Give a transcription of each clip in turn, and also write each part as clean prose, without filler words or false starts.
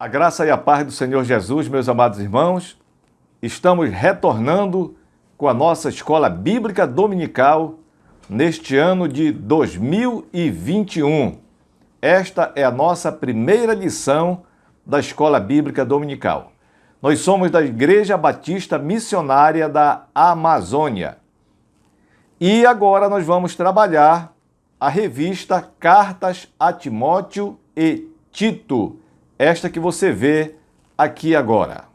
A graça e a paz do Senhor Jesus, meus amados irmãos, estamos retornando com a nossa escola bíblica dominical neste ano de 2021. Esta é a nossa primeira lição da escola bíblica dominical. Nós somos da Igreja Batista Missionária da Amazônia. E agora nós vamos trabalhar a revista Cartas a Timóteo e Tito, esta que você vê aqui agora.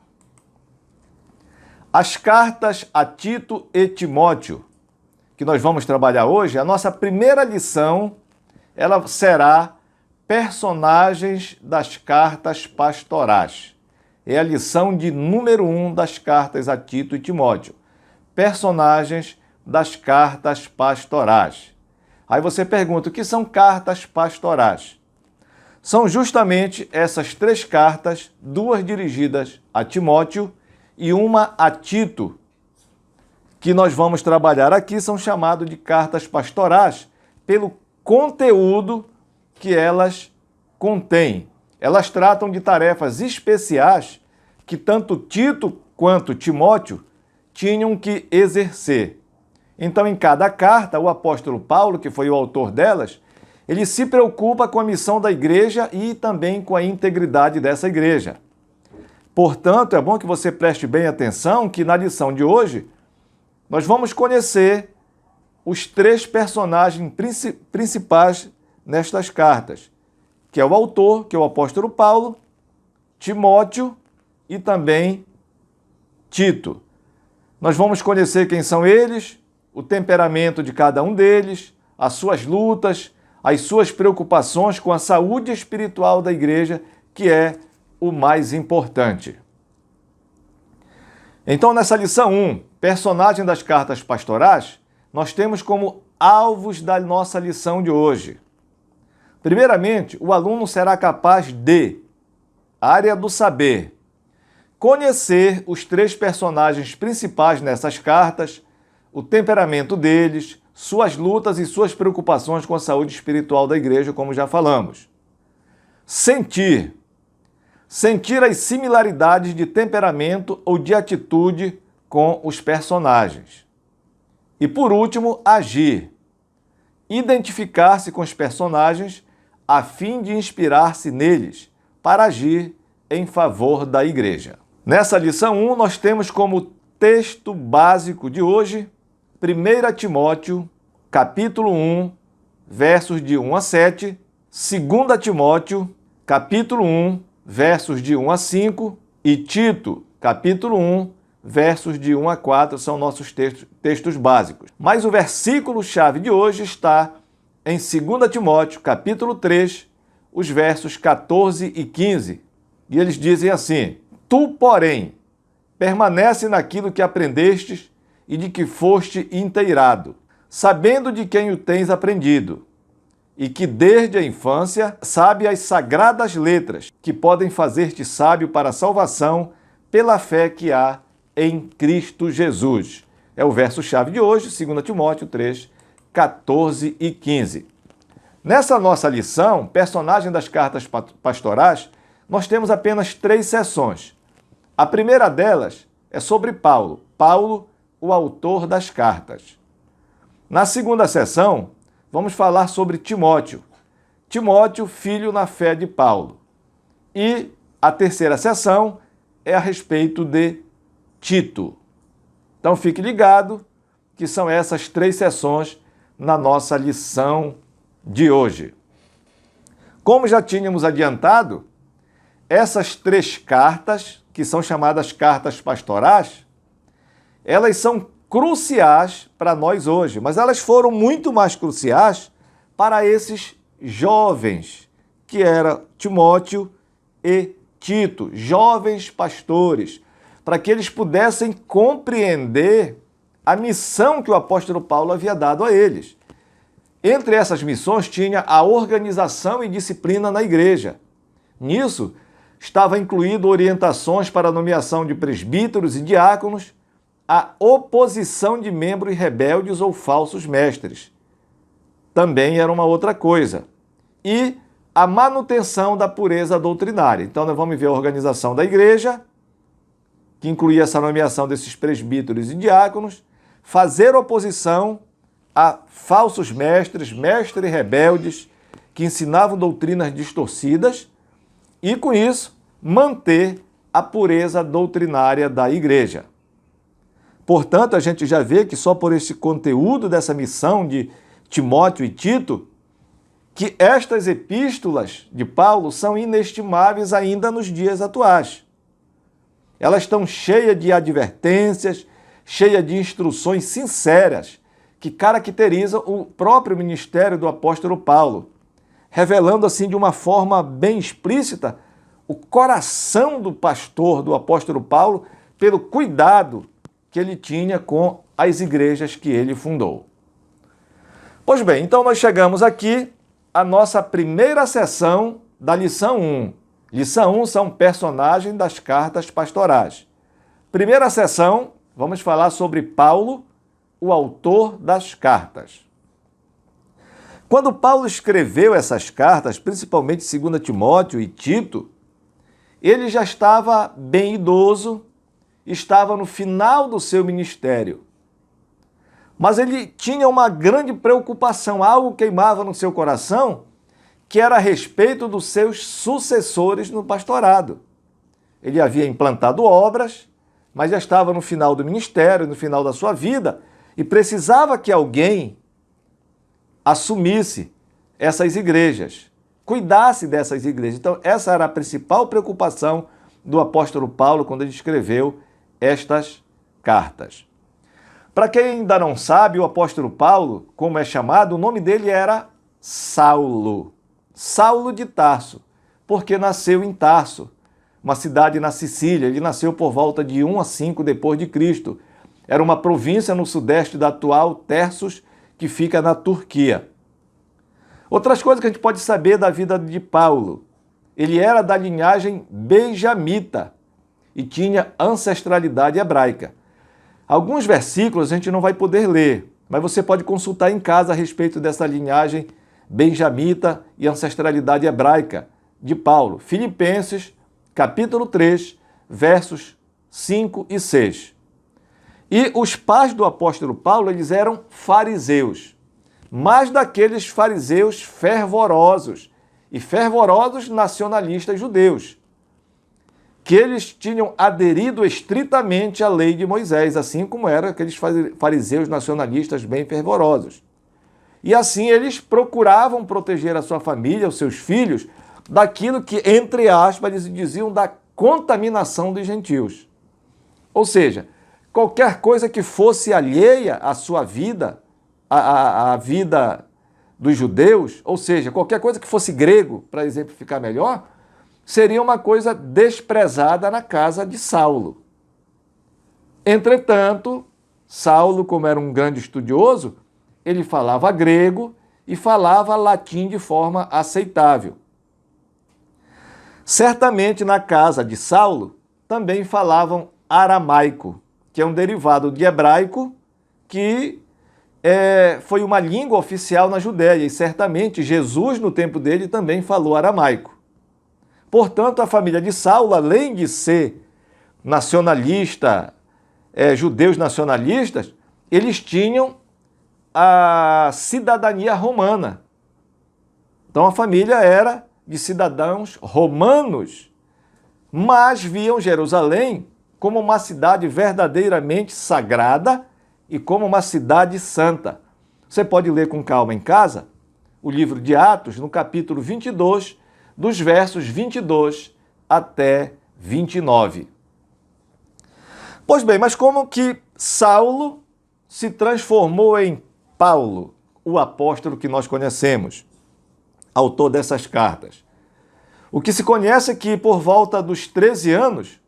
As cartas a Tito e Timóteo, que nós vamos trabalhar hoje, a nossa primeira lição, ela será personagens das cartas pastorais. É a lição de número 1 das cartas a Tito e Timóteo. Personagens das cartas pastorais. Aí você pergunta, o que são cartas pastorais? São justamente essas 3 cartas, 2 dirigidas a Timóteo e uma a Tito, que nós vamos trabalhar aqui, são chamadas de cartas pastorais pelo conteúdo que elas contêm. Elas tratam de tarefas especiais que tanto Tito quanto Timóteo tinham que exercer. Então, em cada carta, o apóstolo Paulo, que foi o autor delas, ele se preocupa com a missão da igreja e também com a integridade dessa igreja. Portanto, é bom que você preste bem atenção que na lição de hoje nós vamos conhecer os 3 personagens principais nestas cartas, que é o autor, que é o apóstolo Paulo, Timóteo e também Tito. Nós vamos conhecer quem são eles, o temperamento de cada um deles, as suas lutas, as suas preocupações com a saúde espiritual da igreja, que é o mais importante. Então, nessa lição 1, personagem das cartas pastorais, nós temos como alvos da nossa lição de hoje. Primeiramente, o aluno será capaz de, área do saber, conhecer os 3 personagens principais nessas cartas, o temperamento deles, suas lutas e suas preocupações com a saúde espiritual da igreja, como já falamos. Sentir as similaridades de temperamento ou de atitude com os personagens. E por último, agir. Identificar-se com os personagens a fim de inspirar-se neles para agir em favor da igreja. Nessa lição 1, nós temos como texto básico de hoje 1 Timóteo, capítulo 1, versos de 1 a 7, 2 Timóteo, capítulo 1, versos de 1 a 5 e Tito, capítulo 1, versos de 1 a 4, são nossos textos básicos. Mas o versículo-chave de hoje está em 2 Timóteo, capítulo 3, os versos 14 e 15. E eles dizem assim: Tu, porém, permanece naquilo que aprendestes e de que foste inteirado, sabendo de quem o tens aprendido, e que desde a infância sabe as sagradas letras, que podem fazer-te sábio para a salvação pela fé que há em Cristo Jesus. É o verso-chave de hoje, 2 Timóteo 3, 14 e 15. Nessa nossa lição, personagem das cartas pastorais, nós temos apenas 3 seções. A primeira delas é sobre Paulo, o autor das cartas. Na segunda sessão, vamos falar sobre Timóteo, filho na fé de Paulo. E a terceira sessão é a respeito de Tito. Então fique ligado que são essas 3 sessões na nossa lição de hoje. Como já tínhamos adiantado, essas 3 cartas, que são chamadas cartas pastorais, elas são cruciais para nós hoje, mas elas foram muito mais cruciais para esses jovens, que eram Timóteo e Tito, jovens pastores, para que eles pudessem compreender a missão que o apóstolo Paulo havia dado a eles. Entre essas missões tinha a organização e disciplina na igreja. Nisso, estava incluído orientações para a nomeação de presbíteros e diáconos, a oposição de membros rebeldes ou falsos mestres. Também era uma outra coisa. E a manutenção da pureza doutrinária. Então, nós vamos ver a organização da igreja, que incluía essa nomeação desses presbíteros e diáconos, fazer oposição a falsos mestres, mestres rebeldes, que ensinavam doutrinas distorcidas, e, com isso, manter a pureza doutrinária da igreja. Portanto, a gente já vê que só por esse conteúdo dessa missão de Timóteo e Tito, que estas epístolas de Paulo são inestimáveis ainda nos dias atuais. Elas estão cheias de advertências, cheias de instruções sinceras que caracterizam o próprio ministério do apóstolo Paulo, revelando assim de uma forma bem explícita o coração do pastor, do apóstolo Paulo, pelo cuidado que ele tinha com as igrejas que ele fundou. Pois bem, então nós chegamos aqui à nossa primeira sessão da lição 1. Lição 1 são personagens das cartas pastorais. Primeira sessão, vamos falar sobre Paulo, o autor das cartas. Quando Paulo escreveu essas cartas, principalmente 2 Timóteo e Tito, ele já estava bem idoso, estava no final do seu ministério. Mas ele tinha uma grande preocupação, algo queimava no seu coração, que era a respeito dos seus sucessores no pastorado. Ele havia implantado obras, mas já estava no final do ministério, no final da sua vida, e precisava que alguém assumisse essas igrejas, cuidasse dessas igrejas. Então, essa era a principal preocupação do apóstolo Paulo quando ele escreveu estas cartas. Para quem ainda não sabe, o apóstolo Paulo, como é chamado, o nome dele era Saulo. Saulo de Tarso, porque nasceu em Tarso, uma cidade na Sicília. Ele nasceu por volta de 1 a 5 depois de Cristo. Era uma província no sudeste da atual Terços, que fica na Turquia. Outras coisas que a gente pode saber da vida de Paulo. Ele era da linhagem benjamita e tinha ancestralidade hebraica. Alguns versículos a gente não vai poder ler, mas você pode consultar em casa a respeito dessa linhagem benjamita e ancestralidade hebraica de Paulo. Filipenses, capítulo 3, versos 5 e 6. E os pais do apóstolo Paulo, eles eram fariseus, mas daqueles fariseus fervorosos e fervorosos nacionalistas judeus, que eles tinham aderido estritamente à lei de Moisés, assim como eram aqueles fariseus nacionalistas bem fervorosos. E assim eles procuravam proteger a sua família, os seus filhos, daquilo que, entre aspas, eles diziam da contaminação dos gentios. Ou seja, qualquer coisa que fosse alheia à sua vida, à vida dos judeus, ou seja, qualquer coisa que fosse grego, para exemplificar melhor, seria uma coisa desprezada na casa de Saulo. Entretanto, Saulo, como era um grande estudioso, ele falava grego e falava latim de forma aceitável. Certamente na casa de Saulo também falavam aramaico, que é um derivado de hebraico, que foi uma língua oficial na Judéia, e certamente Jesus, no tempo dele, também falou aramaico. Portanto, a família de Saulo, além de ser nacionalista, judeus nacionalistas, eles tinham a cidadania romana. Então, a família era de cidadãos romanos, mas viam Jerusalém como uma cidade verdadeiramente sagrada e como uma cidade santa. Você pode ler com calma em casa o livro de Atos, no capítulo 22, dos versos 22 até 29. Pois bem, mas como que Saulo se transformou em Paulo, o apóstolo que nós conhecemos, autor dessas cartas? O que se conhece é que, por volta dos 13 anos,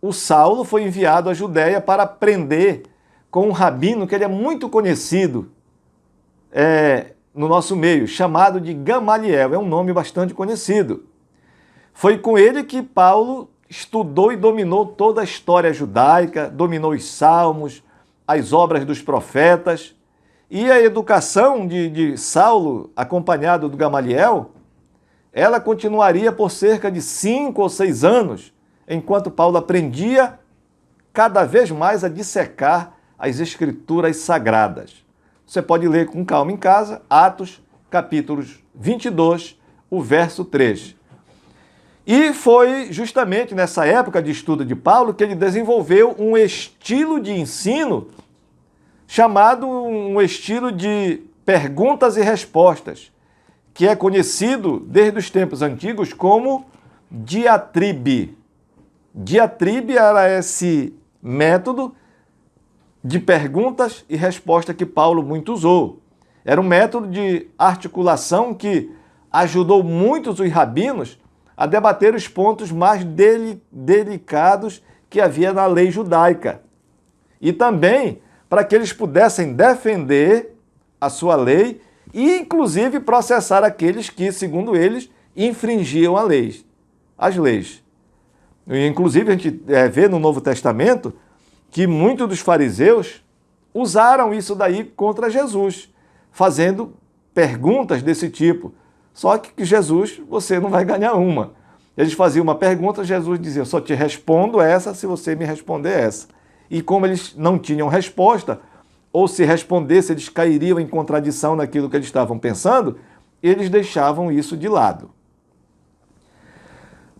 o Saulo foi enviado à Judéia para aprender com um rabino que ele é muito conhecido no nosso meio, chamado de Gamaliel. É um nome bastante conhecido. Foi com ele que Paulo estudou e dominou toda a história judaica, dominou os salmos, as obras dos profetas. E a educação de Saulo, acompanhado do Gamaliel, ela continuaria por cerca de 5 ou 6 anos, enquanto Paulo aprendia cada vez mais a dissecar as Escrituras Sagradas. Você pode ler com calma em casa, Atos, capítulos 22, o verso 3. E foi justamente nessa época de estudo de Paulo que ele desenvolveu um estilo de ensino chamado um estilo de perguntas e respostas, que é conhecido desde os tempos antigos como diatribe. Diatribe era esse método de perguntas e respostas que Paulo muito usou. Era um método de articulação que ajudou muitos os rabinos a debater os pontos mais delicados que havia na lei judaica. E também para que eles pudessem defender a sua lei e, inclusive, processar aqueles que, segundo eles, infringiam as leis. E, inclusive, a gente vê no Novo Testamento que muitos dos fariseus usaram isso daí contra Jesus, fazendo perguntas desse tipo. Só que Jesus, você não vai ganhar uma. Eles faziam uma pergunta, Jesus dizia, só te respondo essa se você me responder essa. E como eles não tinham resposta, ou se respondesse, eles cairiam em contradição naquilo que eles estavam pensando, eles deixavam isso de lado.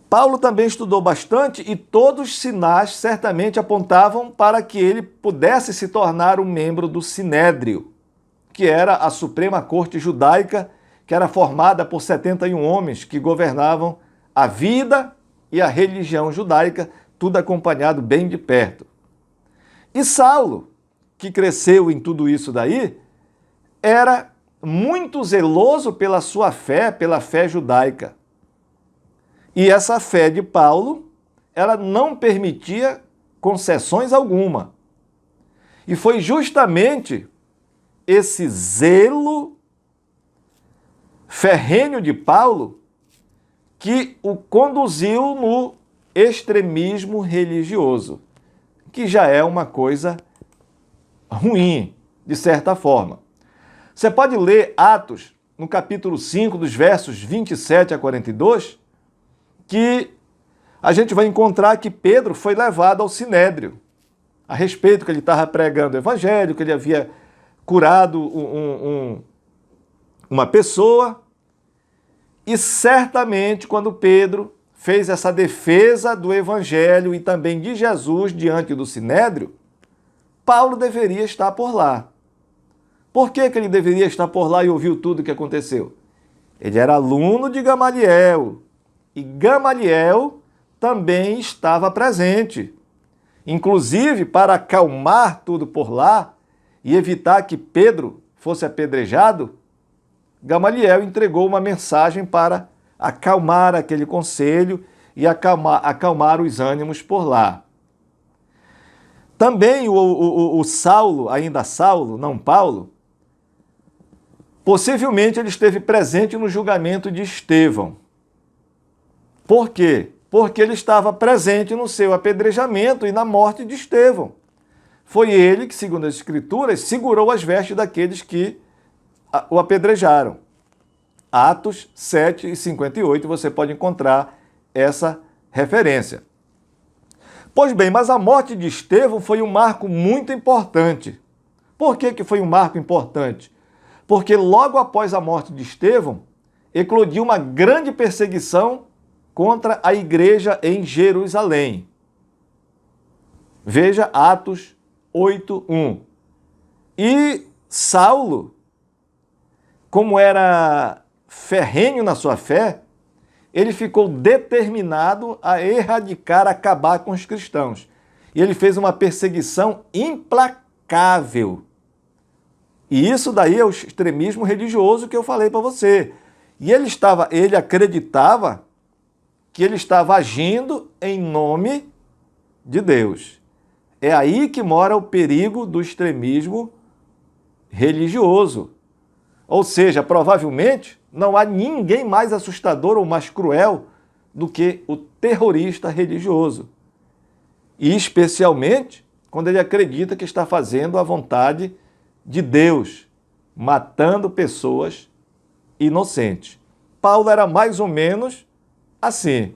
Paulo também estudou bastante e todos os sinais certamente apontavam para que ele pudesse se tornar um membro do Sinédrio, que era a Suprema Corte Judaica, que era formada por 71 homens que governavam a vida e a religião judaica, tudo acompanhado bem de perto. E Saulo, que cresceu em tudo isso daí, era muito zeloso pela sua fé, pela fé judaica. E essa fé de Paulo, ela não permitia concessões alguma. E foi justamente esse zelo ferrenho de Paulo que o conduziu no extremismo religioso, que já é uma coisa ruim, de certa forma. Você pode ler Atos, no capítulo 5, dos versos 27 a 42, que a gente vai encontrar que Pedro foi levado ao Sinédrio, a respeito que ele estava pregando o evangelho, que ele havia curado uma pessoa, e certamente quando Pedro fez essa defesa do evangelho e também de Jesus diante do Sinédrio, Paulo deveria estar por lá. Por que ele deveria estar por lá e ouviu tudo o que aconteceu? Ele era aluno de Gamaliel, e Gamaliel também estava presente. Inclusive, para acalmar tudo por lá e evitar que Pedro fosse apedrejado, Gamaliel entregou uma mensagem para acalmar aquele conselho e acalmar os ânimos por lá. Também o Saulo, ainda Saulo, não Paulo, possivelmente ele esteve presente no julgamento de Estevão. Por quê? Porque ele estava presente no seu apedrejamento e na morte de Estevão. Foi ele que, segundo as Escrituras, segurou as vestes daqueles que o apedrejaram. Atos 7 e 58, você pode encontrar essa referência. Pois bem, mas a morte de Estevão foi um marco muito importante. Por que foi um marco importante? Porque logo após a morte de Estevão, eclodiu uma grande perseguição contra a igreja em Jerusalém. Veja Atos 8:1. E Saulo, como era ferrenho na sua fé, ele ficou determinado a erradicar, acabar com os cristãos. E ele fez uma perseguição implacável. E isso daí é o extremismo religioso que eu falei para você. E ele acreditava que ele estava agindo em nome de Deus. É aí que mora o perigo do extremismo religioso. Ou seja, provavelmente não há ninguém mais assustador ou mais cruel do que o terrorista religioso. E especialmente quando ele acredita que está fazendo a vontade de Deus, matando pessoas inocentes. Paulo era mais ou menos assim.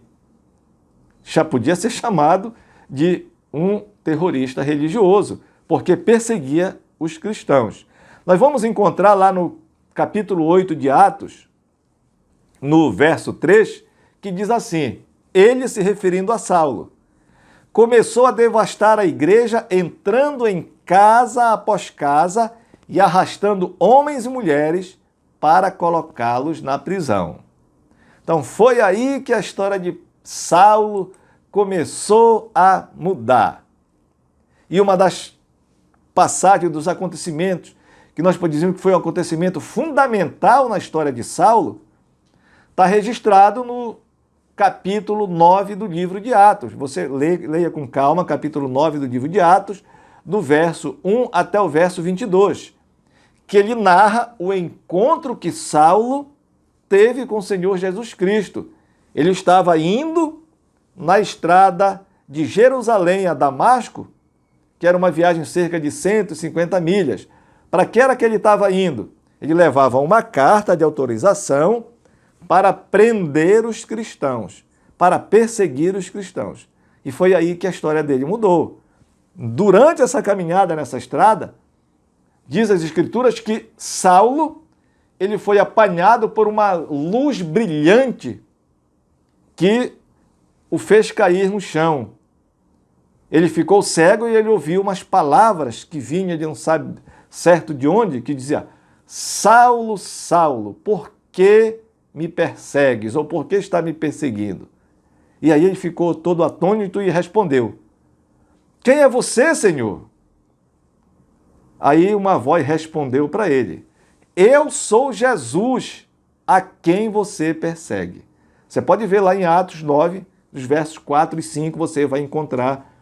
Já podia ser chamado de um terrorista religioso, porque perseguia os cristãos. Nós vamos encontrar lá no capítulo 8 de Atos, no verso 3, que diz assim, ele se referindo a Saulo, começou a devastar a igreja, entrando em casa após casa e arrastando homens e mulheres para colocá-los na prisão. Então foi aí que a história de Saulo começou a mudar. E uma das passagens dos acontecimentos, que nós podemos dizer que foi um acontecimento fundamental na história de Saulo, está registrado no capítulo 9 do livro de Atos. Você leia com calma, capítulo 9 do livro de Atos, do verso 1 até o verso 22, que ele narra o encontro que Saulo teve com o Senhor Jesus Cristo. Ele estava indo na estrada de Jerusalém a Damasco, que era uma viagem de cerca de 150 milhas. Para que era que ele estava indo? Ele levava uma carta de autorização para prender os cristãos, para perseguir os cristãos. E foi aí que a história dele mudou. Durante essa caminhada nessa estrada, diz as Escrituras que Saulo, ele foi apanhado por uma luz brilhante que o fez cair no chão. Ele ficou cego e ele ouviu umas palavras que vinham de não sabe certo de onde, que dizia, Saulo, Saulo, por que me persegues? Ou por que está me perseguindo? E aí ele ficou todo atônito e respondeu, quem é você, Senhor? Aí uma voz respondeu para ele, eu sou Jesus, a quem você persegue. Você pode ver lá em Atos 9, dos versos 4 e 5, você vai encontrar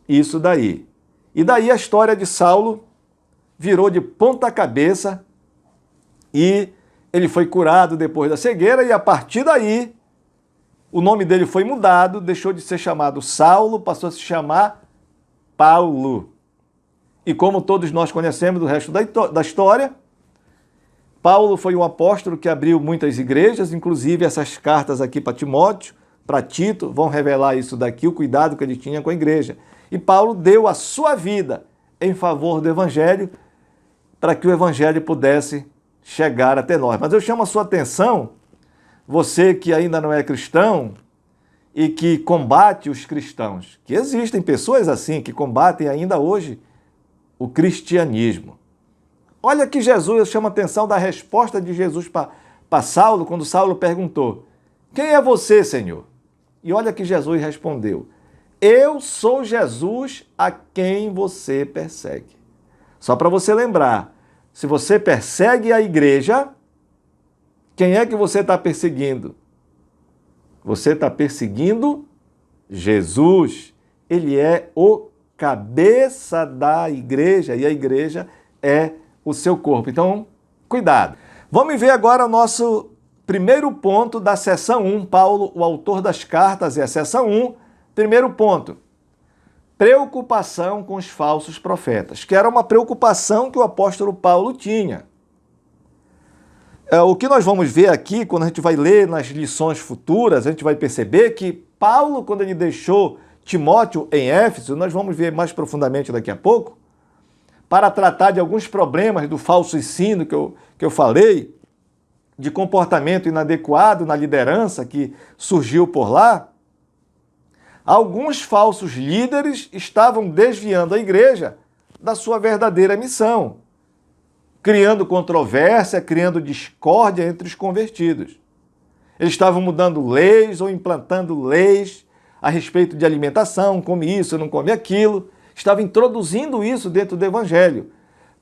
isso daí. E daí a história de Saulo virou de ponta cabeça e ele foi curado depois da cegueira e a partir daí o nome dele foi mudado, deixou de ser chamado Saulo, passou a se chamar Paulo. E como todos nós conhecemos do resto da história, Paulo foi um apóstolo que abriu muitas igrejas, inclusive essas cartas aqui para Timóteo, para Tito, vão revelar isso daqui, o cuidado que ele tinha com a igreja. E Paulo deu a sua vida em favor do evangelho, para que o evangelho pudesse chegar até nós. Mas eu chamo a sua atenção, você que ainda não é cristão e que combate os cristãos, que existem pessoas assim, que combatem ainda hoje o cristianismo. Olha que Jesus chama a atenção da resposta de Jesus para Saulo, quando Saulo perguntou, quem é você, Senhor? E olha que Jesus respondeu, eu sou Jesus a quem você persegue. Só para você lembrar, se você persegue a igreja, quem é que você está perseguindo? Você está perseguindo Jesus. Ele é o cabeça da igreja e a igreja é o seu corpo. Então, cuidado. Vamos ver agora o nosso primeiro ponto da seção 1. Paulo, o autor das cartas, é a seção 1. Primeiro ponto, preocupação com os falsos profetas, que era uma preocupação que o apóstolo Paulo tinha. O que nós vamos ver aqui, quando a gente vai ler nas lições futuras, a gente vai perceber que Paulo, quando ele deixou Timóteo em Éfeso, nós vamos ver mais profundamente daqui a pouco, para tratar de alguns problemas do falso ensino que eu falei, de comportamento inadequado na liderança que surgiu por lá, alguns falsos líderes estavam desviando a igreja da sua verdadeira missão, criando controvérsia, criando discórdia entre os convertidos. Eles estavam mudando leis ou implantando leis a respeito de alimentação, come isso, não come aquilo, estavam introduzindo isso dentro do evangelho.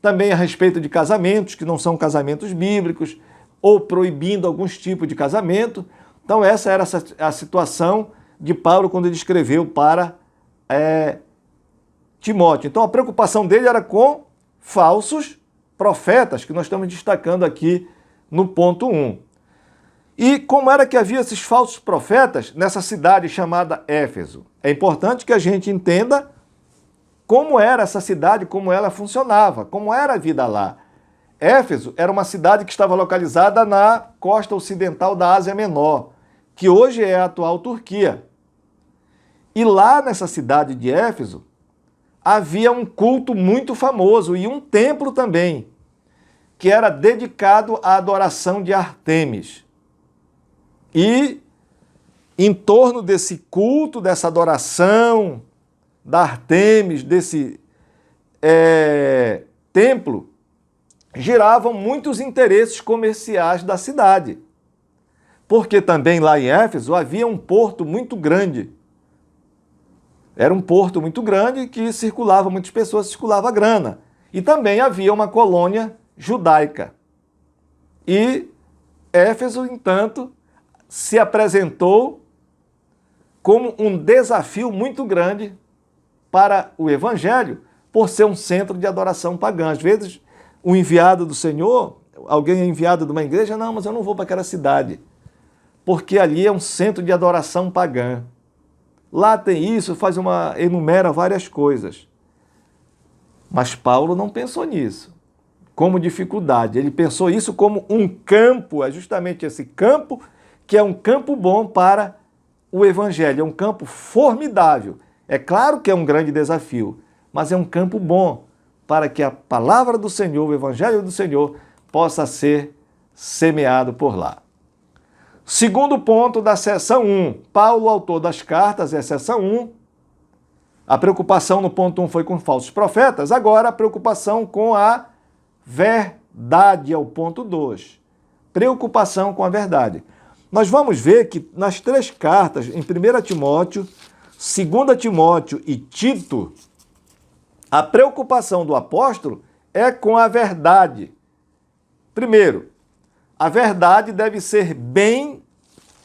Também a respeito de casamentos, que não são casamentos bíblicos, ou proibindo alguns tipos de casamento. Então essa era a situação de Paulo quando ele escreveu para Timóteo. Então a preocupação dele era com falsos profetas, que nós estamos destacando aqui no ponto 1. E como era que havia esses falsos profetas nessa cidade chamada Éfeso? É importante que a gente entenda como era essa cidade, como ela funcionava, como era a vida lá. Éfeso era uma cidade que estava localizada na costa ocidental da Ásia Menor, que hoje é a atual Turquia. E lá nessa cidade de Éfeso, havia um culto muito famoso e um templo também, que era dedicado à adoração de Ártemis. E em torno desse culto, dessa adoração da Ártemis, desse templo, giravam muitos interesses comerciais da cidade. Porque também lá em Éfeso havia um porto muito grande. Era um porto muito grande que circulava, muitas pessoas, circulava grana. E também havia uma colônia judaica. E Éfeso, entanto, se apresentou como um desafio muito grande para o evangelho, por ser um centro de adoração pagã. Às vezes, o enviado do Senhor, alguém é enviado de uma igreja, não, mas eu não vou para aquela cidade, porque ali é um centro de adoração pagã. Lá tem isso, enumera várias coisas. Mas Paulo não pensou nisso como dificuldade. Ele pensou isso como um campo, é justamente esse campo que é um campo bom para o evangelho, é um campo formidável. É claro que é um grande desafio, mas é um campo bom para que a palavra do Senhor, o evangelho do Senhor, possa ser semeado por lá. Segundo ponto da seção 1, Paulo, autor das cartas, é a seção 1. A preocupação no ponto 1 foi com falsos profetas, agora a preocupação com a verdade é o ponto 2. Preocupação com a verdade. Nós vamos ver que nas três cartas, em 1 Timóteo, 2 Timóteo e Tito, a preocupação do apóstolo é com a verdade. Primeiro, a verdade deve ser bem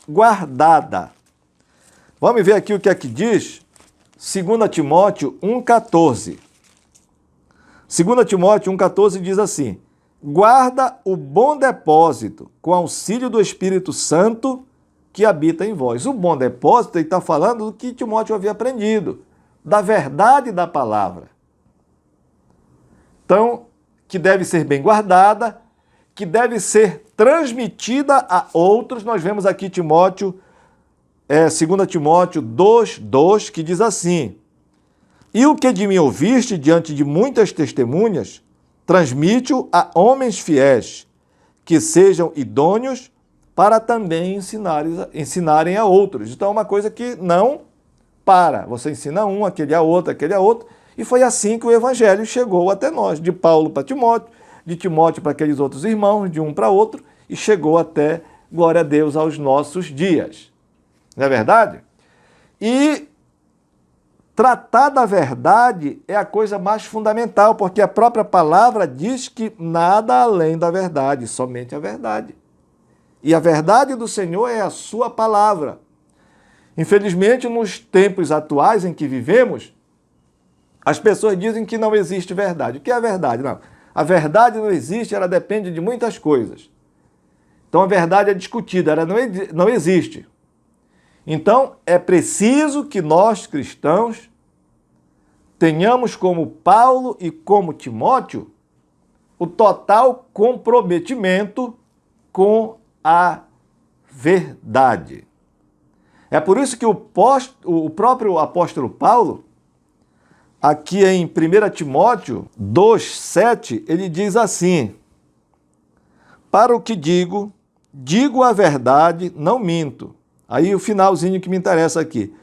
guardada. Vamos ver aqui o que é que diz 2 Timóteo 1,14. 2 Timóteo 1,14 diz assim: guarda o bom depósito com auxílio do Espírito Santo que habita em vós. O bom depósito, ele está falando do que Timóteo havia aprendido, da verdade da palavra. Então, que deve ser bem guardada, que deve ser transmitida a outros. Nós vemos aqui Timóteo, 2 Timóteo 2,2, que diz assim: e o que de mim ouviste diante de muitas testemunhas, transmite-o a homens fiéis, que sejam idôneos para também ensinarem a outros. Então é uma coisa que não para. Você ensina um, aquele a outro, e foi assim que o evangelho chegou até nós, de Paulo para Timóteo, de Timóteo para aqueles outros irmãos, de um para outro, e chegou até, glória a Deus, aos nossos dias. Não é verdade? E tratar da verdade é a coisa mais fundamental, porque a própria palavra diz que nada além da verdade, somente a verdade. E a verdade do Senhor é a sua palavra. Infelizmente, nos tempos atuais em que vivemos, as pessoas dizem que não existe verdade. O que é a verdade? Não. A verdade não existe, ela depende de muitas coisas. Então a verdade é discutida, ela não existe. Então é preciso que nós, cristãos, tenhamos como Paulo e como Timóteo o total comprometimento com a verdade. É por isso que o próprio apóstolo Paulo, aqui em 1 Timóteo 2,7, ele diz assim: para o que digo, digo a verdade, não minto. Aí o finalzinho que me interessa aqui.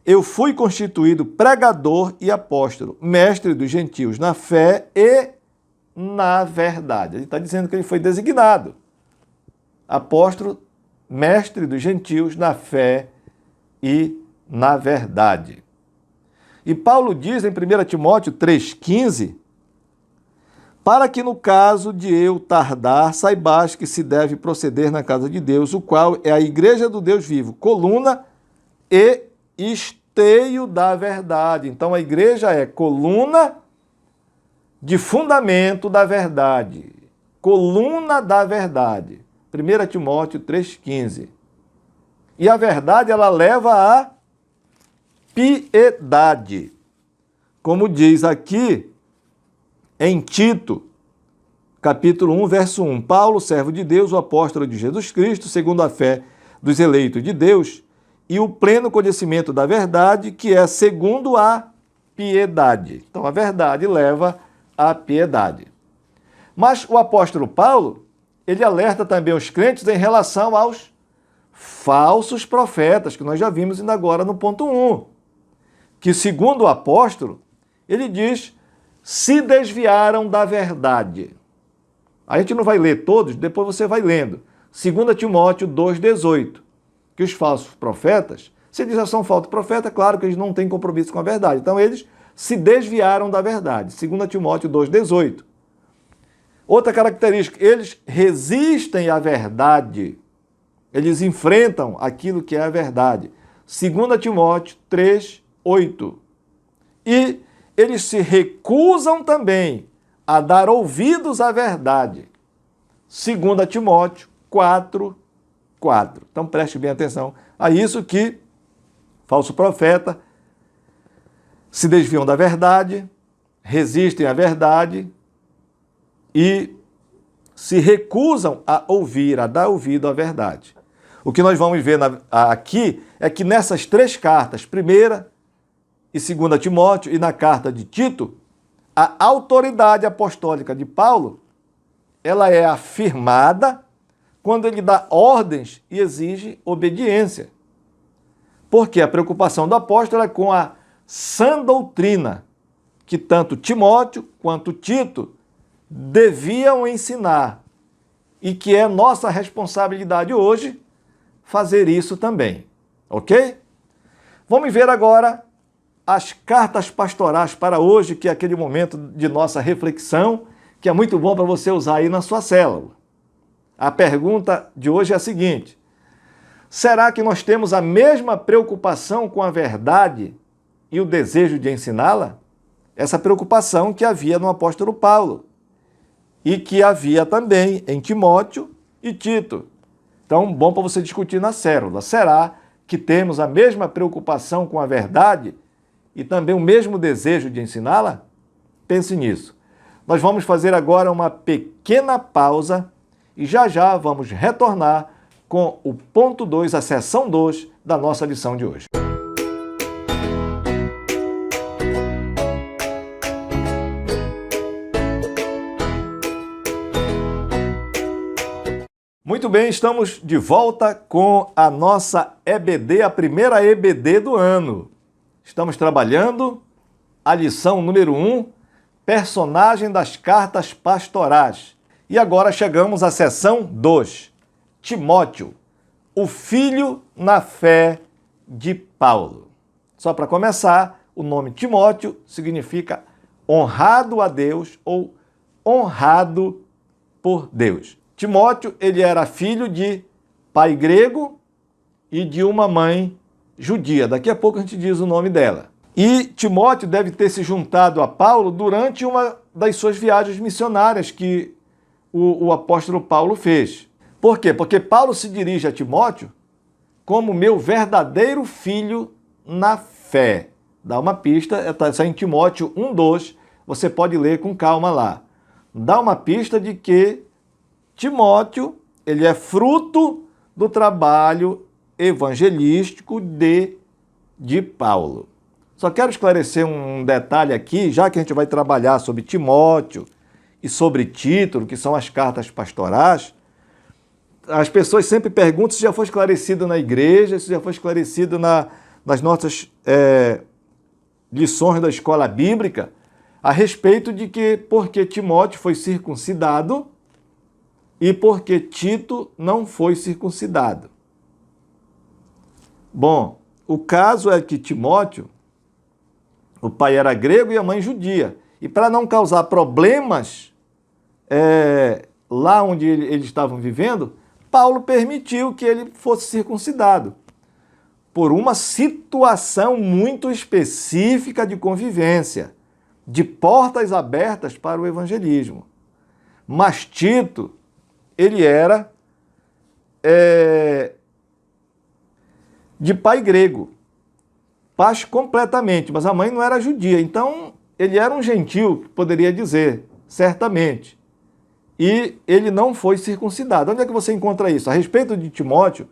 Eu fui constituído pregador e apóstolo, mestre dos gentios na fé e na verdade. Ele está dizendo que ele foi designado apóstolo, mestre dos gentios na fé e na verdade. E Paulo diz em 1 Timóteo 3,15, para que no caso de eu tardar, saibais que se deve proceder na casa de Deus, o qual é a igreja do Deus vivo, coluna e esteio da verdade. Então a igreja é coluna de fundamento da verdade, coluna da verdade. 1 Timóteo 3,15. E a verdade, ela leva a piedade. Como diz aqui em Tito, capítulo 1, verso 1. Paulo, servo de Deus, o apóstolo de Jesus Cristo, segundo a fé dos eleitos de Deus, e o pleno conhecimento da verdade, que é segundo a piedade. Então, a verdade leva à piedade. Mas o apóstolo Paulo, ele alerta também os crentes em relação aos falsos profetas, que nós já vimos ainda agora no ponto 1, que segundo o apóstolo, ele diz, se desviaram da verdade. A gente não vai ler todos, depois você vai lendo. 2 Timóteo 2,18, que os falsos profetas, se eles já são falsos profetas, claro que eles não têm compromisso com a verdade. Então, eles se desviaram da verdade. 2 Timóteo 2,18. Outra característica, eles resistem à verdade. Eles enfrentam aquilo que é a verdade. 2 Timóteo 3,8. E eles se recusam também a dar ouvidos à verdade. 2 Timóteo 4,4. Então preste bem atenção a isso, que falso profeta se desviam da verdade, resistem à verdade e se recusam a ouvir, a dar ouvido à verdade. O que nós vamos ver aqui é que nessas três cartas, 1ª e 2 Timóteo e na carta de Tito, a autoridade apostólica de Paulo, ela é afirmada quando ele dá ordens e exige obediência. Porque a preocupação do apóstolo é com a sã doutrina, que tanto Timóteo quanto Tito deviam ensinar, e que é nossa responsabilidade hoje fazer isso também, ok? Vamos ver agora as cartas pastorais para hoje, que é aquele momento de nossa reflexão, que é muito bom para você usar aí na sua célula. A pergunta de hoje é a seguinte: será que nós temos a mesma preocupação com a verdade e o desejo de ensiná-la? Essa preocupação que havia no apóstolo Paulo e que havia também em Timóteo e Tito. Então, bom para você discutir na célula. Será que temos a mesma preocupação com a verdade e também o mesmo desejo de ensiná-la? Pense nisso. Nós vamos fazer agora uma pequena pausa e já vamos retornar com o ponto 2, a seção 2 da nossa lição de hoje. Muito bem, estamos de volta com a nossa EBD, a primeira EBD do ano. Estamos trabalhando a lição número 1, personagem das cartas pastorais. E agora chegamos à seção 2, Timóteo, o filho na fé de Paulo. Só para começar, o nome Timóteo significa honrado a Deus ou honrado por Deus. Timóteo, ele era filho de pai grego e de uma mãe judia. Daqui a pouco a gente diz o nome dela. E Timóteo deve ter se juntado a Paulo durante uma das suas viagens missionárias que o apóstolo Paulo fez. Por quê? Porque Paulo se dirige a Timóteo como meu verdadeiro filho na fé. Dá uma pista, está em Timóteo 1:2, você pode ler com calma lá. Dá uma pista de que Timóteo, ele é fruto do trabalho evangelístico de Paulo. Só quero esclarecer um detalhe aqui, já que a gente vai trabalhar sobre Timóteo e sobre Tito, que são as cartas pastorais. As pessoas sempre perguntam se já foi esclarecido na igreja, se já foi esclarecido nas nossas lições da escola bíblica, a respeito de que porque Timóteo foi circuncidado e porque Tito não foi circuncidado. Bom, o caso é que Timóteo, o pai era grego e a mãe judia. E para não causar problemas lá onde eles estavam vivendo, Paulo permitiu que ele fosse circuncidado, por uma situação muito específica de convivência, de portas abertas para o evangelismo. Mas Tito, ele era de pai grego, paz completamente, mas a mãe não era judia, então ele era um gentil, poderia dizer, certamente. e ele não foi circuncidado. Onde é que você encontra isso? A respeito de Timóteo,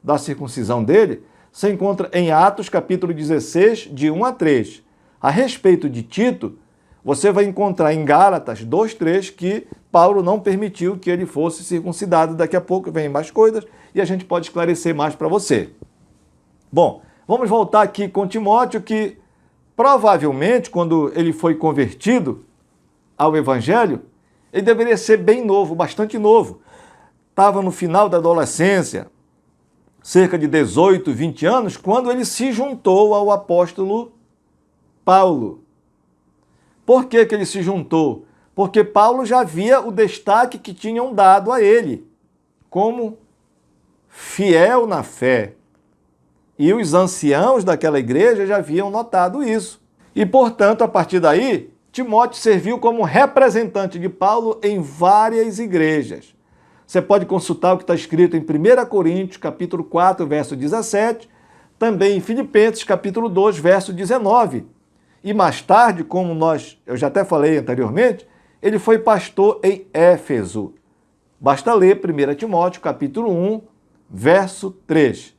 da circuncisão dele, você encontra em Atos capítulo 16, de 1 a 3. A respeito de Tito, você vai encontrar em Gálatas 2:3 que Paulo não permitiu que ele fosse circuncidado. Daqui a pouco vem mais coisas e a gente pode esclarecer mais para você. Bom, vamos voltar aqui com Timóteo, que provavelmente, quando ele foi convertido ao Evangelho, ele deveria ser bem novo, bastante novo. Estava no final da adolescência, cerca de 18, 20 anos, quando ele se juntou ao apóstolo Paulo. Por que ele se juntou? Porque Paulo já via o destaque que tinham dado a ele, como fiel na fé. E os anciãos daquela igreja já haviam notado isso. E, portanto, a partir daí, Timóteo serviu como representante de Paulo em várias igrejas. Você pode consultar o que está escrito em 1 Coríntios, capítulo 4, verso 17, também em Filipenses, capítulo 2, verso 19. E mais tarde, como eu já até falei anteriormente, ele foi pastor em Éfeso. Basta ler 1 Timóteo, capítulo 1, verso 3.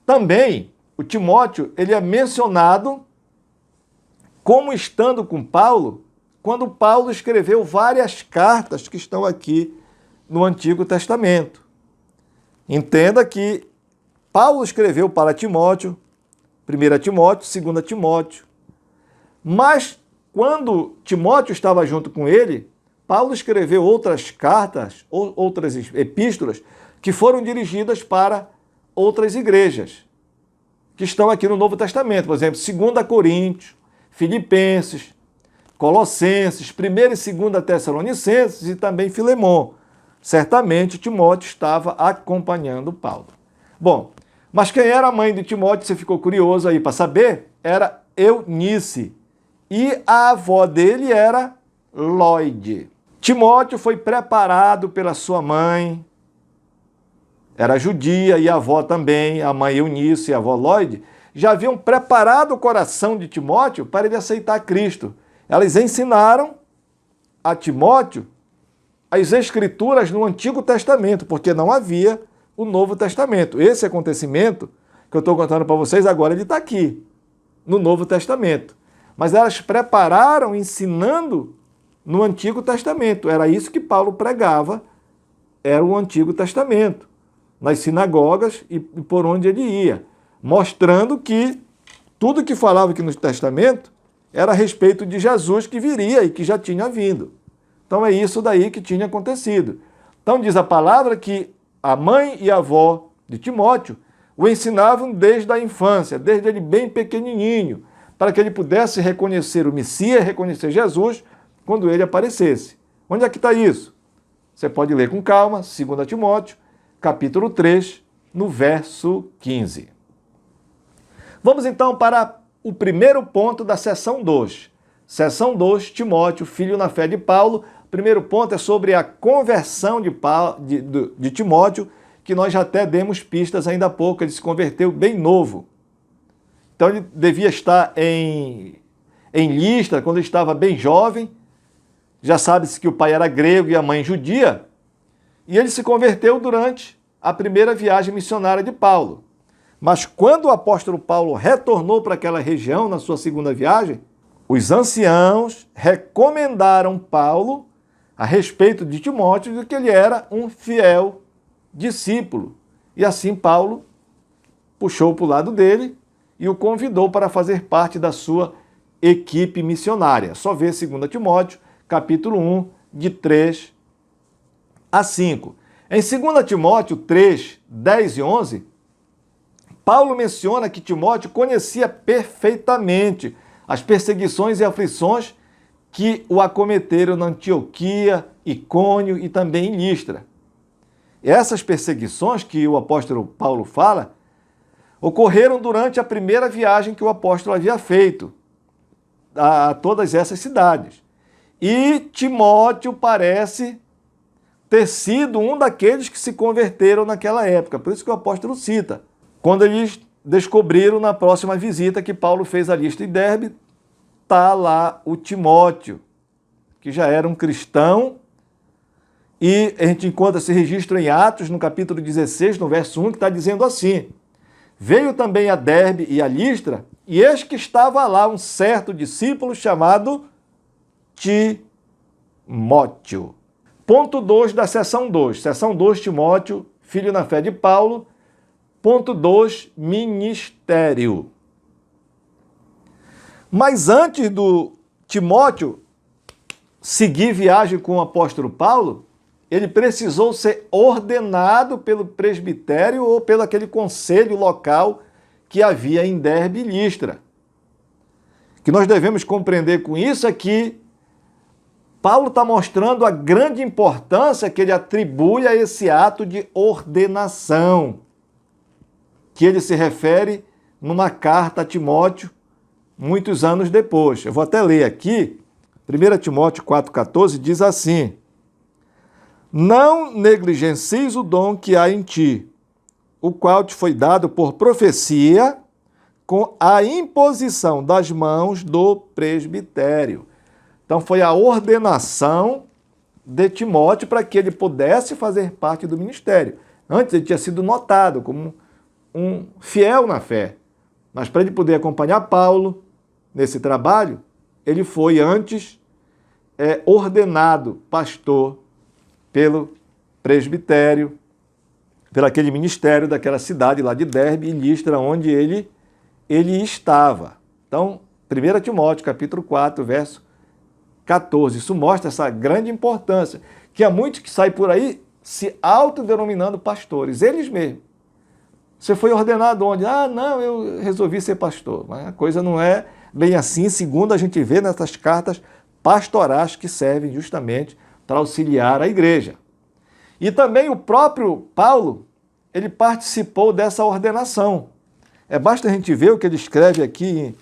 Também, o Timóteo, ele é mencionado como estando com Paulo, quando Paulo escreveu várias cartas que estão aqui no Antigo Testamento. Entenda que Paulo escreveu para Timóteo, 1 Timóteo, 2 Timóteo, mas quando Timóteo estava junto com ele, Paulo escreveu outras cartas, outras epístolas, que foram dirigidas para outras igrejas, que estão aqui no Novo Testamento. Por exemplo, 2 Coríntios, Filipenses, Colossenses, 1 e 2 Tessalonicenses e também Filemon. Certamente Timóteo estava acompanhando Paulo. Bom, mas quem era a mãe de Timóteo, você ficou curioso aí para saber? Era Eunice. E a avó dele era Lóide. Timóteo foi preparado pela sua mãe, era judia, e a avó também, a mãe Eunice e a avó Lóide, já haviam preparado o coração de Timóteo para ele aceitar Cristo. Elas ensinaram a Timóteo as Escrituras no Antigo Testamento, porque não havia o Novo Testamento. Esse acontecimento que eu estou contando para vocês agora, ele está aqui, no Novo Testamento. Mas elas prepararam ensinando no Antigo Testamento. Era isso que Paulo pregava, era o Antigo Testamento, nas sinagogas e por onde ele ia, mostrando que tudo que falava aqui no Testamento era a respeito de Jesus que viria e que já tinha vindo. Então é isso daí que tinha acontecido. Então diz a palavra que a mãe e a avó de Timóteo o ensinavam desde a infância, desde ele bem pequenininho, para que ele pudesse reconhecer o Messias, reconhecer Jesus, quando ele aparecesse. Onde é que está isso? Você pode ler com calma, 2 Timóteo, capítulo 3, no verso 15. Vamos então para o primeiro ponto da seção 2. Seção 2, Timóteo, filho na fé de Paulo. O primeiro ponto é sobre a conversão de Timóteo, que nós já até demos pistas ainda há pouco, ele se converteu bem novo. Então ele devia estar em Listra, quando ele estava bem jovem. Já sabe-se que o pai era grego e a mãe judia. E ele se converteu durante a primeira viagem missionária de Paulo. Mas quando o apóstolo Paulo retornou para aquela região, na sua segunda viagem, os anciãos recomendaram Paulo a respeito de Timóteo, de que ele era um fiel discípulo. E assim Paulo puxou para o lado dele e o convidou para fazer parte da sua equipe missionária. Só vê 2 Timóteo, capítulo 1, de 3 a 5. Em 2 Timóteo 3, 10 e 11, Paulo menciona que Timóteo conhecia perfeitamente as perseguições e aflições que o acometeram na Antioquia, Icônio e também em Listra. Essas perseguições que o apóstolo Paulo fala ocorreram durante a primeira viagem que o apóstolo havia feito a todas essas cidades. E Timóteo parece ter sido um daqueles que se converteram naquela época. Por isso que o apóstolo cita. Quando eles descobriram na próxima visita que Paulo fez a Listra e Derbe, está lá o Timóteo, que já era um cristão E a gente encontra esse registro em Atos, no capítulo 16, no verso 1, que está dizendo assim: veio também a Derbe e a Listra, e eis que estava lá um certo discípulo chamado Timóteo. Ponto 2 da seção 2. Seção 2, Timóteo, filho na fé de Paulo. Ponto 2, ministério. Mas antes do Timóteo seguir viagem com o apóstolo Paulo, ele precisou ser ordenado pelo presbitério ou pelo aquele conselho local que havia em Derbe e Listra. O que nós devemos compreender com isso é que Paulo está mostrando a grande importância que ele atribui a esse ato de ordenação, que ele se refere numa carta a Timóteo, muitos anos depois. Eu vou até ler aqui, 1 Timóteo 4,14 diz assim: não negligencies o dom que há em ti, o qual te foi dado por profecia, com a imposição das mãos do presbitério. Então foi a ordenação de Timóteo para que ele pudesse fazer parte do ministério. Antes ele tinha sido notado como um fiel na fé, mas para ele poder acompanhar Paulo nesse trabalho, ele foi antes ordenado pastor pelo presbitério, pelo aquele ministério daquela cidade lá de Derbe e Listra, onde ele estava. Então, 1 Timóteo, capítulo 4, verso 14. Isso mostra essa grande importância, que há muitos que saem por aí se autodenominando pastores, eles mesmos. Você foi ordenado onde? Ah, não, eu resolvi ser pastor. Mas a coisa não é bem assim, segundo a gente vê nessas cartas pastorais que servem justamente para auxiliar a igreja. E também o próprio Paulo, ele participou dessa ordenação. Basta a gente ver o que ele escreve aqui em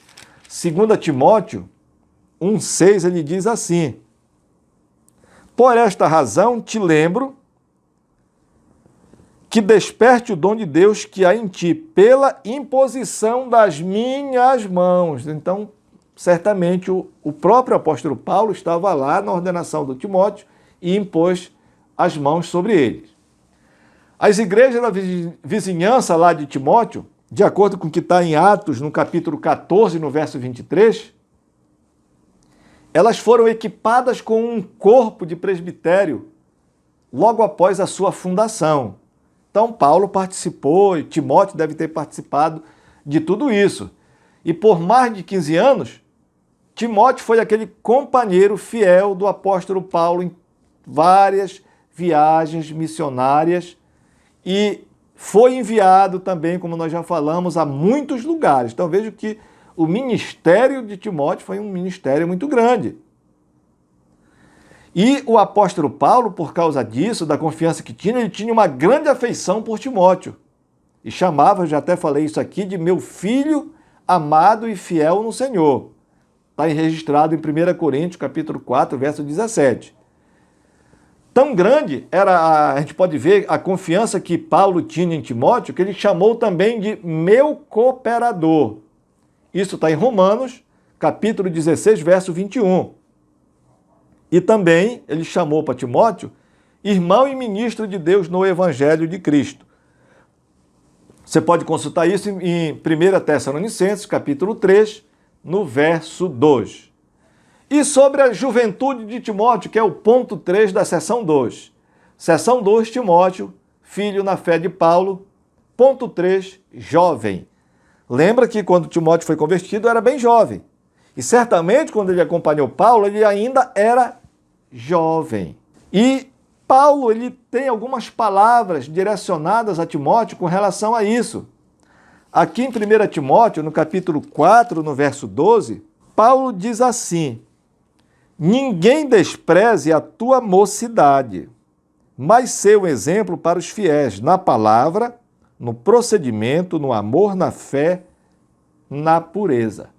2 Timóteo 1,6, ele diz assim: por esta razão te lembro que desperte o dom de Deus que há em ti, pela imposição das minhas mãos. Então, certamente o próprio apóstolo Paulo estava lá na ordenação do Timóteo e impôs as mãos sobre eles. As igrejas da vizinhança lá de Timóteo, de acordo com o que está em Atos, no capítulo 14, no verso 23, elas foram equipadas com um corpo de presbitério logo após a sua fundação. Então, Paulo participou, e Timóteo deve ter participado de tudo isso. E por mais de 15 anos, Timóteo foi aquele companheiro fiel do apóstolo Paulo em várias viagens missionárias e foi enviado também, como nós já falamos, a muitos lugares. Então, vejo que o ministério de Timóteo foi um ministério muito grande. E o apóstolo Paulo, por causa disso, da confiança que tinha, ele tinha uma grande afeição por Timóteo. E chamava, já até falei isso aqui, de meu filho amado e fiel no Senhor. Está registrado em 1 Coríntios, capítulo 4, verso 17. Tão grande era, a gente pode ver, a confiança que Paulo tinha em Timóteo, que ele chamou também de meu cooperador. Isso está em Romanos, capítulo 16, verso 21. E também ele chamou para Timóteo irmão e ministro de Deus no Evangelho de Cristo. Você pode consultar isso em 1 Tessalonicenses, capítulo 3, no verso 2. E sobre a juventude de Timóteo, que é o ponto 3 da seção 2. Seção 2, Timóteo, filho na fé de Paulo. Ponto 3, jovem. Lembra que quando Timóteo foi convertido, era bem jovem. E certamente, quando ele acompanhou Paulo, ele ainda era jovem. E Paulo, ele tem algumas palavras direcionadas a Timóteo com relação a isso. Aqui em 1 Timóteo, no capítulo 4, no verso 12, Paulo diz assim: ninguém despreze a tua mocidade, mas sê um exemplo para os fiéis na palavra, no procedimento, no amor, na fé, na pureza.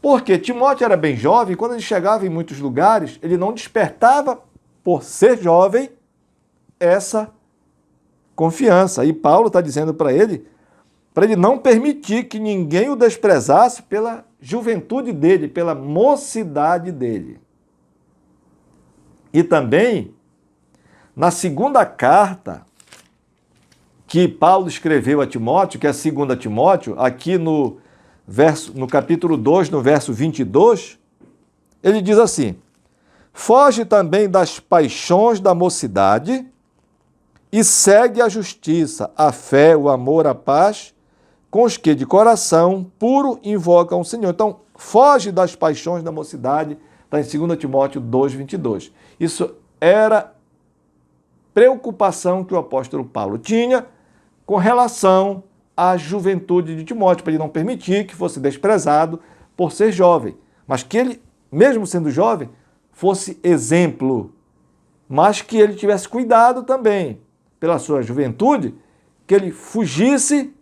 Porque Timóteo era bem jovem, e quando ele chegava em muitos lugares, ele não despertava, por ser jovem, essa confiança. E Paulo está dizendo para ele não permitir que ninguém o desprezasse pela juventude dele, pela mocidade dele. E também Na segunda carta que Paulo escreveu a Timóteo, que é a 2 Timóteo, aqui no capítulo 2, no verso 22, ele diz assim: foge também das paixões da mocidade e segue a justiça, a fé, o amor, a paz, com os que de coração puro invocam o Senhor. Então, foge das paixões da mocidade, está em 2 Timóteo 2, 22. Isso era preocupação que o apóstolo Paulo tinha com relação à juventude de Timóteo, para ele não permitir que fosse desprezado por ser jovem, mas que ele, mesmo sendo jovem, fosse exemplo, mas que ele tivesse cuidado também, pela sua juventude, que ele fugisse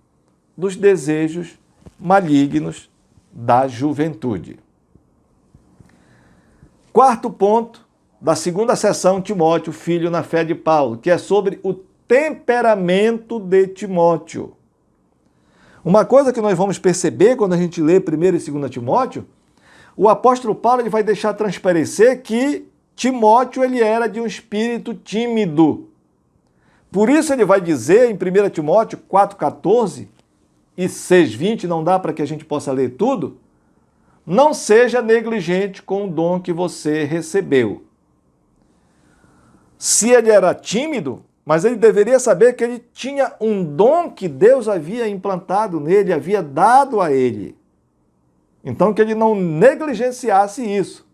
dos desejos malignos da juventude. Quarto ponto da segunda sessão, Timóteo, filho na fé de Paulo, que é sobre o temperamento de Timóteo. Uma coisa que nós vamos perceber quando a gente lê 1 e 2 Timóteo, o apóstolo Paulo ele vai deixar transparecer que Timóteo ele era de um espírito tímido. Por isso ele vai dizer em 1 Timóteo 4,14 e 6,20, não dá para que a gente possa ler tudo, não seja negligente com o dom que você recebeu. Se ele era tímido, mas ele deveria saber que ele tinha um dom que Deus havia implantado nele, havia dado a ele. Então que ele não negligenciasse isso,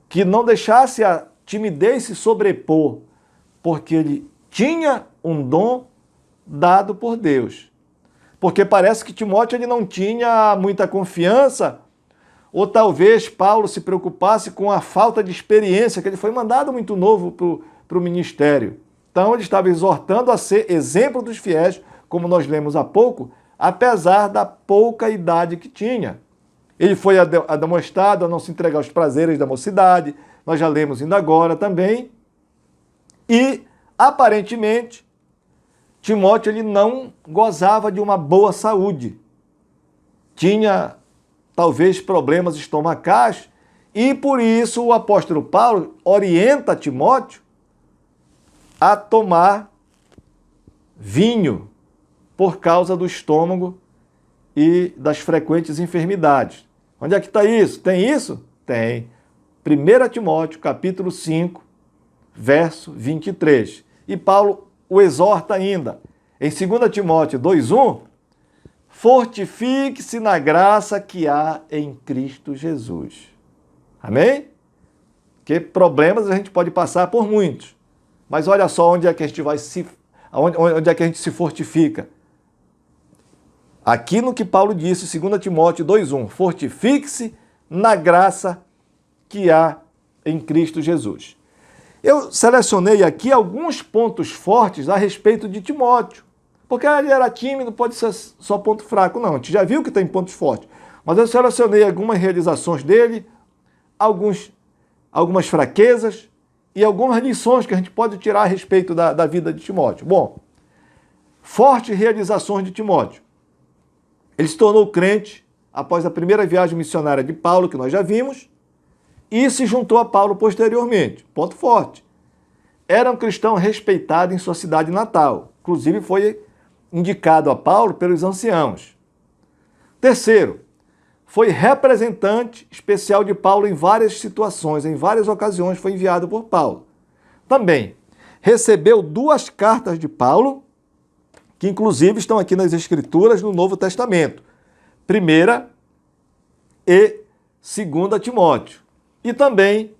que não deixasse a timidez se sobrepor, porque ele tinha um dom dado por Deus. Porque parece que Timóteo ele não tinha muita confiança, ou talvez Paulo se preocupasse com a falta de experiência, que ele foi mandado muito novo para o ministério. Então ele estava exortando a ser exemplo dos fiéis, como nós lemos há pouco, apesar da pouca idade que tinha. Ele foi admoestado a não se entregar aos prazeres da mocidade, nós já lemos ainda agora também, e aparentemente Timóteo ele não gozava de uma boa saúde. Tinha talvez problemas estomacais e por isso o apóstolo Paulo orienta Timóteo a tomar vinho por causa do estômago e das frequentes enfermidades. Onde é que está isso? Tem isso? Tem. 1 Timóteo, capítulo 5, verso 23. E Paulo o exorta ainda, em 2 Timóteo 2,1, fortifique-se na graça que há em Cristo Jesus. Amém? Porque problemas a gente pode passar por muitos. Mas olha só onde é que a gente onde é que a gente se fortifica. Aqui no que Paulo disse, 2 Timóteo 2,1, fortifique-se na graça que há em Cristo Jesus. Eu selecionei aqui alguns pontos fortes a respeito de Timóteo, porque ele era tímido, pode ser só ponto fraco, não. A gente já viu que tem pontos fortes, mas eu selecionei algumas realizações dele, algumas fraquezas e algumas lições que a gente pode tirar a respeito da vida de Timóteo. Bom, fortes realizações de Timóteo. Ele se tornou crente após a primeira viagem missionária de Paulo, que nós já vimos, e se juntou a Paulo posteriormente. Ponto forte. Era um cristão respeitado em sua cidade natal. Inclusive foi indicado a Paulo pelos anciãos. Terceiro, foi representante especial de Paulo em várias situações, em várias ocasiões foi enviado por Paulo. Também recebeu 2 cartas de Paulo, que inclusive estão aqui nas Escrituras no Novo Testamento. 1 e 2 Timóteo. E também,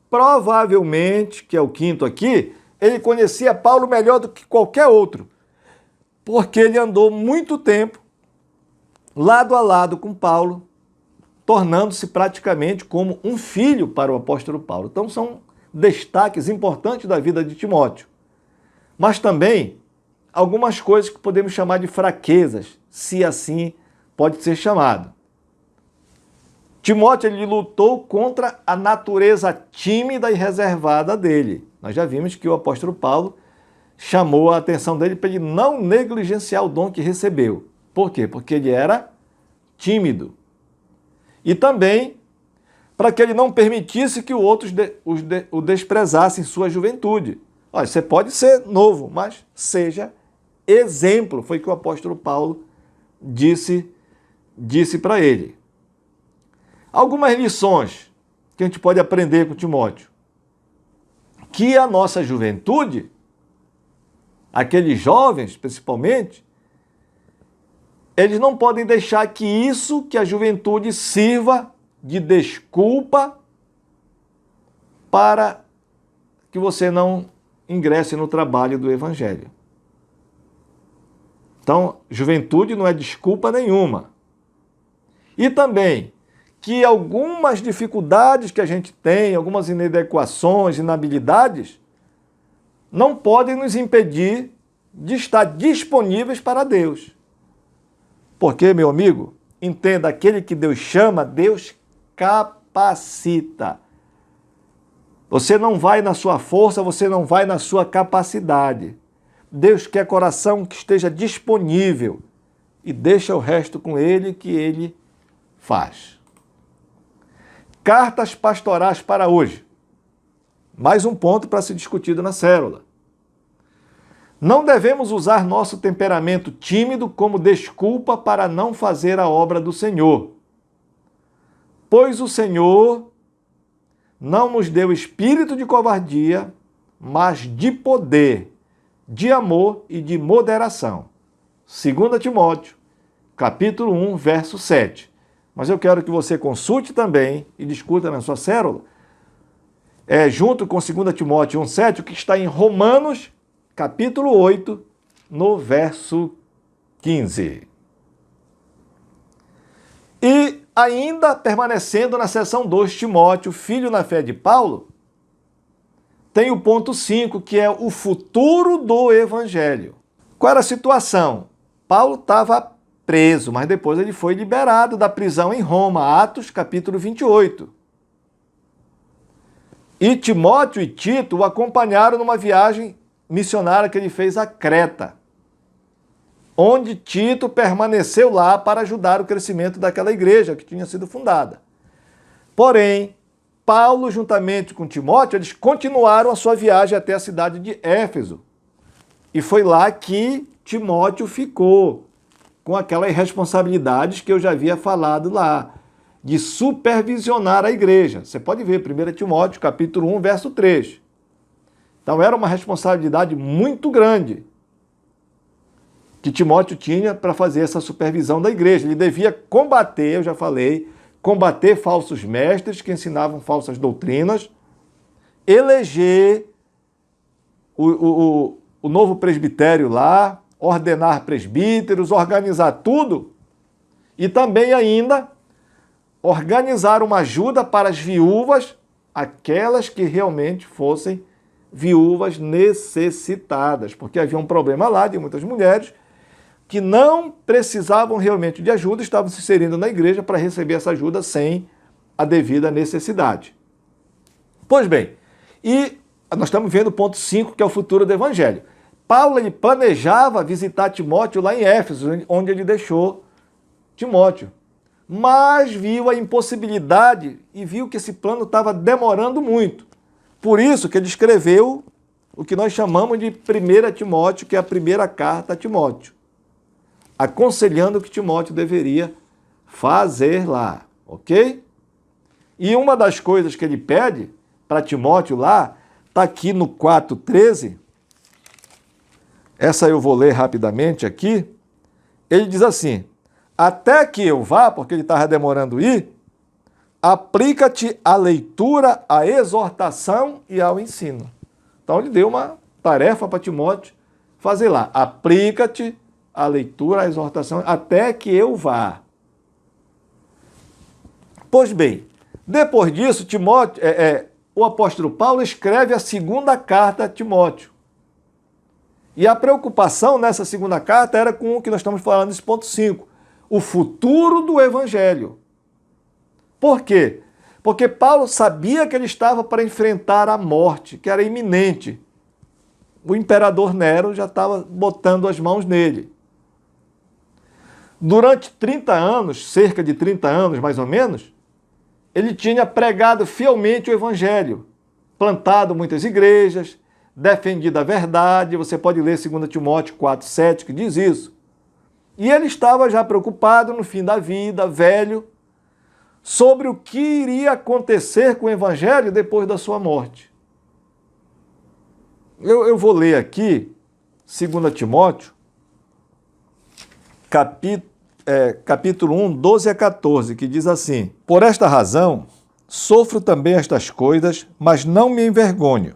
provavelmente, que é o quinto aqui, ele conhecia Paulo melhor do que qualquer outro, porque ele andou muito tempo lado a lado com Paulo, tornando-se praticamente como um filho para o apóstolo Paulo. Então são destaques importantes da vida de Timóteo. Mas também algumas coisas que podemos chamar de fraquezas, se assim pode ser chamado. Timóteo ele lutou contra a natureza tímida e reservada dele. Nós já vimos que o apóstolo Paulo chamou a atenção dele para ele não negligenciar o dom que recebeu. Por quê? Porque ele era tímido. E também para que ele não permitisse que outros o desprezassem em sua juventude. Olha, você pode ser novo, mas seja exemplo. Foi o que o apóstolo Paulo disse para ele. Algumas lições que a gente pode aprender com Timóteo. Que a nossa juventude, aqueles jovens principalmente, eles não podem deixar que isso, que a juventude sirva de desculpa para que você não ingresse no trabalho do Evangelho. Então, juventude não é desculpa nenhuma. E também que algumas dificuldades que a gente tem, algumas inadequações, inabilidades, não podem nos impedir de estar disponíveis para Deus. Porque, meu amigo, entenda, aquele que Deus chama, Deus capacita. Você não vai na sua força, você não vai na sua capacidade. Deus quer coração que esteja disponível e deixa o resto com Ele, que Ele faz. Cartas pastorais para hoje. Mais um ponto para ser discutido na célula. Não devemos usar nosso temperamento tímido como desculpa para não fazer a obra do Senhor. Pois o Senhor não nos deu espírito de covardia, mas de poder, de amor e de moderação. 2 Timóteo, capítulo 1, verso 7. Mas eu quero que você consulte também e discuta na sua célula, junto com 2 Timóteo 1, 7, o que está em Romanos, capítulo 8, no verso 15. E ainda permanecendo na seção 2, Timóteo, filho na fé de Paulo, tem o ponto 5, que é o futuro do Evangelho. Qual era a situação? Paulo estava preso, mas depois ele foi liberado da prisão em Roma, Atos capítulo 28. E Timóteo e Tito o acompanharam numa viagem missionária que ele fez a Creta, onde Tito permaneceu lá para ajudar o crescimento daquela igreja que tinha sido fundada. Porém, Paulo, juntamente com Timóteo, eles continuaram a sua viagem até a cidade de Éfeso. E foi lá que Timóteo ficou, com aquelas responsabilidades que eu já havia falado lá, de supervisionar a igreja. Você pode ver, 1 Timóteo, capítulo 1, verso 3. Então era uma responsabilidade muito grande que Timóteo tinha para fazer essa supervisão da igreja. Ele devia combater, eu já falei, combater falsos mestres que ensinavam falsas doutrinas, eleger o novo presbitério lá, ordenar presbíteros, organizar tudo e também ainda organizar uma ajuda para as viúvas, aquelas que realmente fossem viúvas necessitadas, porque havia um problema lá de muitas mulheres que não precisavam realmente de ajuda, estavam se inserindo na igreja para receber essa ajuda sem a devida necessidade. Pois bem, e nós estamos vendo o ponto 5, que é o futuro do Evangelho. Paulo ele planejava visitar Timóteo lá em Éfeso, onde ele deixou Timóteo. Mas viu a impossibilidade e viu que esse plano estava demorando muito. Por isso que ele escreveu o que nós chamamos de 1 Timóteo, que é a primeira carta a Timóteo, aconselhando o que Timóteo deveria fazer lá, ok? E uma das coisas que ele pede para Timóteo lá, está aqui no 4,13, essa eu vou ler rapidamente aqui. Ele diz assim: até que eu vá, porque ele estava demorando ir, aplica-te à leitura, à exortação e ao ensino. Então ele deu uma tarefa para Timóteo fazer lá. Aplica-te à leitura, à exortação, até que eu vá. Pois bem, depois disso, Timóteo, o apóstolo Paulo escreve a segunda carta a Timóteo. E a preocupação nessa segunda carta era com o que nós estamos falando nesse ponto 5, o futuro do Evangelho. Por quê? Porque Paulo sabia que ele estava para enfrentar a morte, que era iminente. O imperador Nero já estava botando as mãos nele. Durante 30 anos, cerca de 30 anos mais ou menos, ele tinha pregado fielmente o Evangelho, plantado muitas igrejas, defendido a verdade. Você pode ler 2 Timóteo 4,7, que diz isso. E ele estava já preocupado no fim da vida, velho, sobre o que iria acontecer com o evangelho depois da sua morte. Eu vou ler aqui 2 Timóteo, capítulo 1, 12 a 14, que diz assim: Por esta razão, sofro também estas coisas, mas não me envergonho,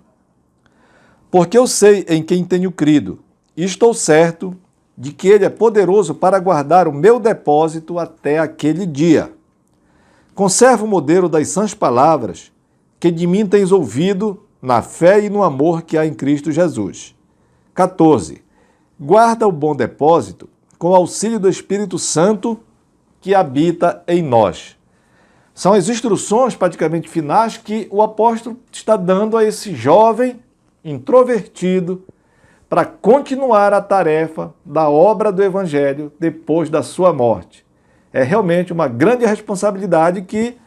porque eu sei em quem tenho crido, e estou certo de que ele é poderoso para guardar o meu depósito até aquele dia. Conserva o modelo das sãs palavras que de mim tens ouvido na fé e no amor que há em Cristo Jesus. 14. Guarda o bom depósito com o auxílio do Espírito Santo que habita em nós. São as instruções praticamente finais que o apóstolo está dando a esse jovem introvertido para continuar a tarefa da obra do Evangelho depois da sua morte. É realmente uma grande responsabilidade que,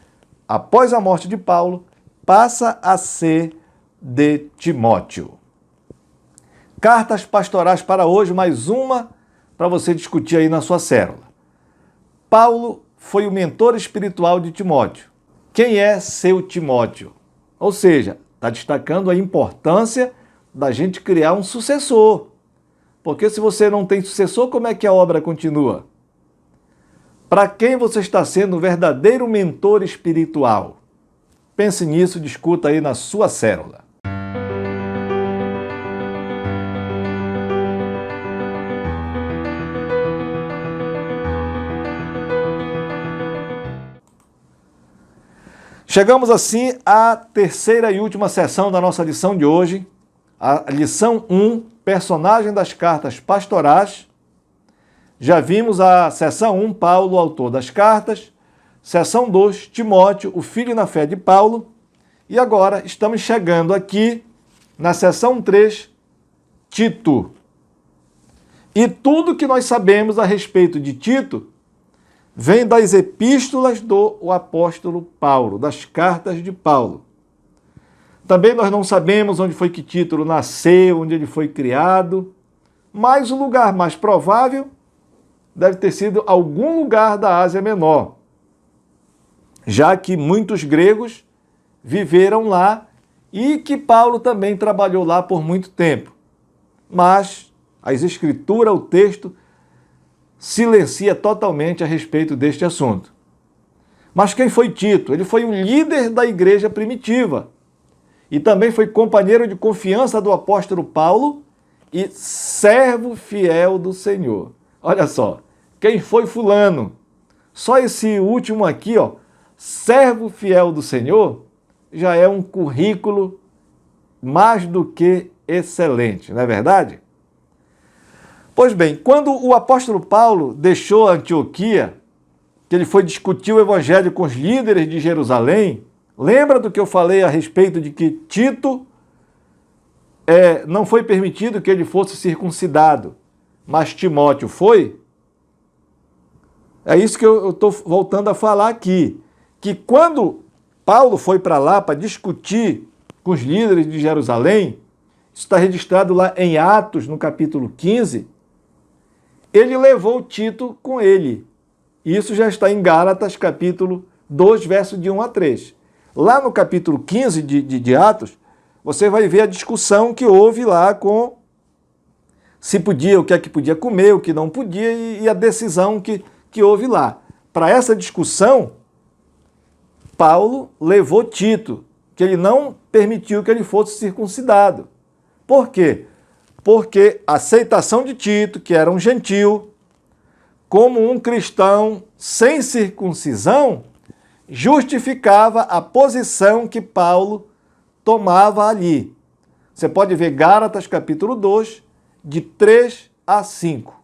após a morte de Paulo, passa a ser de Timóteo. Cartas pastorais para hoje, mais uma para você discutir aí na sua célula. Paulo foi o mentor espiritual de Timóteo. Quem é seu Timóteo? Ou seja, está destacando a importância da gente criar um sucessor. Porque se você não tem sucessor, como é que a obra continua? Para quem você está sendo um verdadeiro mentor espiritual? Pense nisso, discuta aí na sua célula. Chegamos assim à terceira e última sessão da nossa lição de hoje, a lição 1, personagem das cartas pastorais. Já vimos a sessão 1, Paulo, autor das cartas, sessão 2, Timóteo, o filho na fé de Paulo, e agora estamos chegando aqui na sessão 3, Tito. E tudo que nós sabemos a respeito de Tito vem das epístolas do apóstolo Paulo, das cartas de Paulo. Também nós não sabemos onde foi que Tito nasceu, onde ele foi criado, mas o lugar mais provável deve ter sido algum lugar da Ásia Menor, já que muitos gregos viveram lá e que Paulo também trabalhou lá por muito tempo. Mas as escrituras, o texto, silencia totalmente a respeito deste assunto. Mas quem foi Tito? Ele foi um líder da igreja primitiva e também foi companheiro de confiança do apóstolo Paulo e servo fiel do Senhor. Olha só, quem foi fulano? Só esse último aqui, ó, servo fiel do Senhor, já é um currículo mais do que excelente, não é verdade? Pois bem, quando o apóstolo Paulo deixou a Antioquia, que ele foi discutir o evangelho com os líderes de Jerusalém, lembra do que eu falei a respeito de que Tito não foi permitido que ele fosse circuncidado, mas Timóteo foi? É isso que eu estou voltando a falar aqui, que quando Paulo foi para lá para discutir com os líderes de Jerusalém, isso está registrado lá em Atos, no capítulo 15, ele levou Tito com ele. Isso já está em Gálatas, capítulo 2, verso de 1 a 3. Lá no capítulo 15 de Atos, você vai ver a discussão que houve lá com se podia, o que é que podia comer, o que não podia e a decisão que houve lá. Para essa discussão, Paulo levou Tito, que ele não permitiu que ele fosse circuncidado. Por quê? Porque a aceitação de Tito, que era um gentil, como um cristão sem circuncisão, justificava a posição que Paulo tomava ali. Você pode ver Gálatas capítulo 2, de 3 a 5.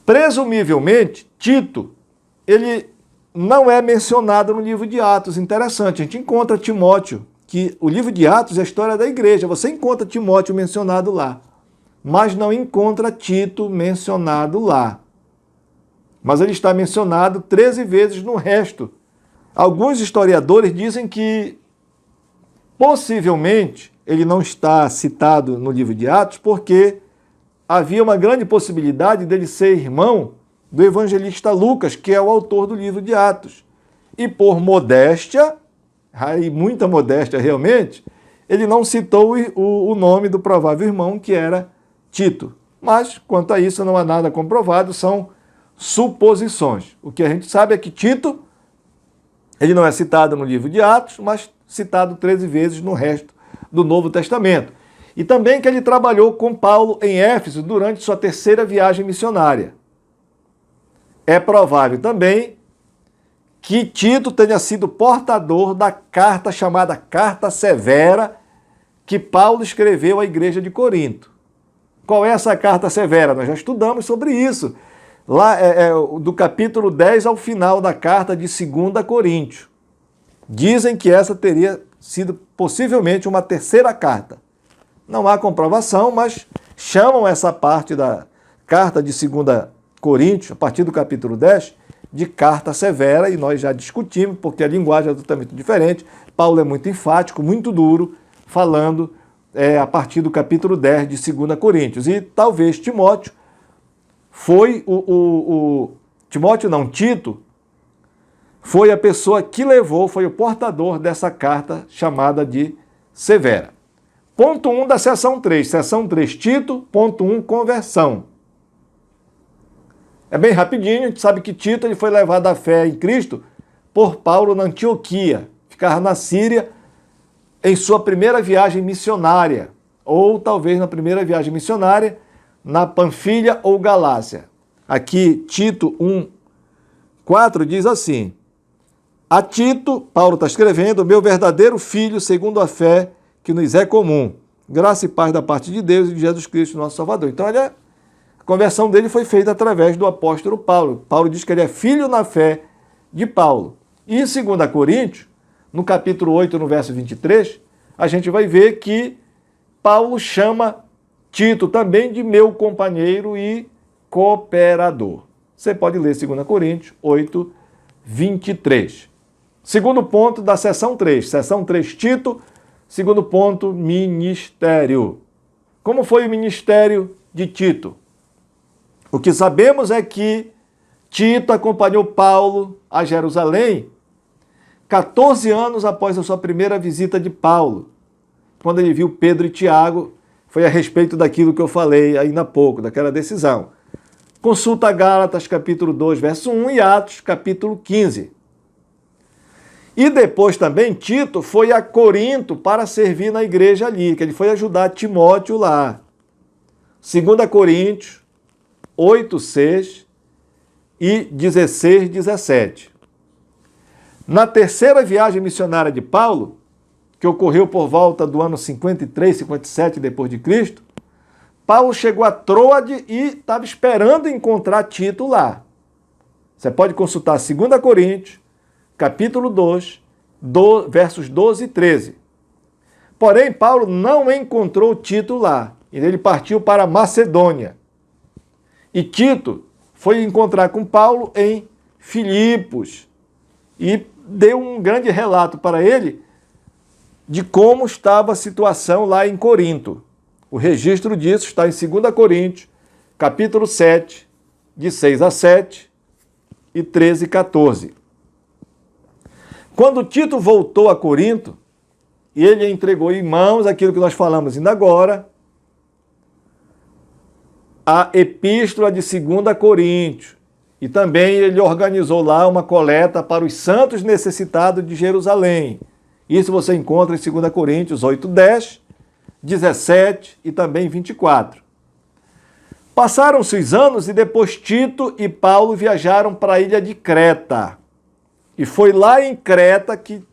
Presumivelmente, Tito, ele não é mencionado no livro de Atos. Interessante, a gente encontra Timóteo, que o livro de Atos é a história da igreja. Você encontra Timóteo mencionado lá, mas não encontra Tito mencionado lá. Mas ele está mencionado 13 vezes no resto. Alguns historiadores dizem que, possivelmente, ele não está citado no livro de Atos porque havia uma grande possibilidade dele ser irmão do evangelista Lucas, que é o autor do livro de Atos. E por modéstia, aí muita modéstia realmente, ele não citou o nome do provável irmão, que era Tito. Mas, quanto a isso, não há nada comprovado, são suposições. O que a gente sabe é que Tito, ele não é citado no livro de Atos, mas citado 13 vezes no resto do Novo Testamento. E também que ele trabalhou com Paulo em Éfeso durante sua terceira viagem missionária. É provável também que Tito tenha sido portador da carta chamada Carta Severa, que Paulo escreveu à igreja de Corinto. Qual é essa carta severa? Nós já estudamos sobre isso. Lá do capítulo 10 ao final da carta de 2 Coríntios. Dizem que essa teria sido possivelmente uma terceira carta. Não há comprovação, mas chamam essa parte da carta de 2 Coríntios, a partir do capítulo 10, de carta severa, e nós já discutimos, porque a linguagem é totalmente diferente. Paulo é muito enfático, muito duro, falando a partir do capítulo 10 de 2 Coríntios. E talvez Timóteo foi Timóteo não, Tito, foi a pessoa que levou, foi o portador dessa carta chamada de Severa. Ponto 1 da seção 3. Seção 3, Tito. Ponto 1, conversão. É bem rapidinho, a gente sabe que Tito ele foi levado à fé em Cristo por Paulo na Antioquia, ficava na Síria em sua primeira viagem missionária, ou talvez na primeira viagem missionária na Panfilha ou Galácia. Aqui, Tito 1:4 diz assim: a Tito, Paulo está escrevendo, meu verdadeiro filho, segundo a fé que nos é comum, graça e paz da parte de Deus e de Jesus Cristo, nosso Salvador. Então, a conversão dele foi feita através do apóstolo Paulo. Paulo diz que ele é filho na fé de Paulo. E em 2 Coríntios, no capítulo 8, no verso 23, a gente vai ver que Paulo chama Tito também de meu companheiro e cooperador. Você pode ler 2 Coríntios 8, 23. Segundo ponto da seção 3. Seção 3, Tito. Segundo ponto, ministério. Como foi o ministério de Tito? O que sabemos é que Tito acompanhou Paulo a Jerusalém 14 anos após a sua primeira visita de Paulo, quando ele viu Pedro e Tiago. Foi a respeito daquilo que eu falei ainda há pouco, daquela decisão. Consulta Gálatas, capítulo 2, verso 1 e Atos, capítulo 15. E depois também Tito foi a Corinto para servir na igreja ali, que ele foi ajudar Timóteo lá. 2 Coríntios 8, 6 e 16, 17. Na terceira viagem missionária de Paulo, que ocorreu por volta do ano 53, 57 depois de Cristo, Paulo chegou a Troade e estava esperando encontrar Tito lá. Você pode consultar 2 Coríntios, capítulo 2, versos 12 e 13. Porém, Paulo não encontrou Tito lá. Ele partiu para Macedônia. E Tito foi encontrar com Paulo em Filipos e deu um grande relato para ele de como estava a situação lá em Corinto. O registro disso está em 2 Coríntios, capítulo 7, de 6 a 7 e 13 e 14. Quando Tito voltou a Corinto, ele entregou em mãos aquilo que nós falamos ainda agora, a epístola de 2 Coríntios. E também ele organizou lá uma coleta para os santos necessitados de Jerusalém. Isso você encontra em 2 Coríntios 8, 10, 17 e também 24. Passaram-se os anos e depois Tito e Paulo viajaram para a ilha de Creta. E foi lá em Creta que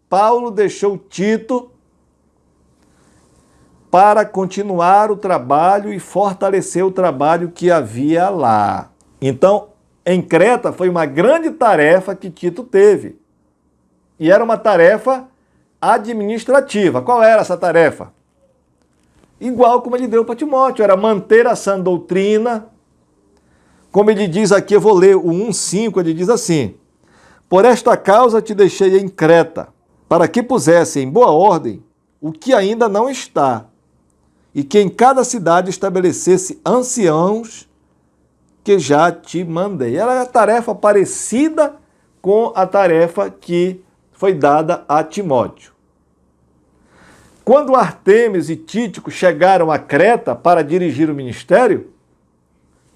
Paulo deixou Tito para continuar o trabalho e fortalecer o trabalho que havia lá. Então, em Creta foi uma grande tarefa que Tito teve. E era uma tarefa administrativa. Qual era essa tarefa? Igual como ele deu para Timóteo, era manter a sã doutrina. Como ele diz aqui, eu vou ler o 1,5, ele diz assim: por esta causa te deixei em Creta, para que pusesse em boa ordem o que ainda não está, e que em cada cidade estabelecesse anciãos que já te mandei. Era uma tarefa parecida com a tarefa que foi dada a Timóteo. Quando Artemis e Tíquico chegaram a Creta para dirigir o ministério,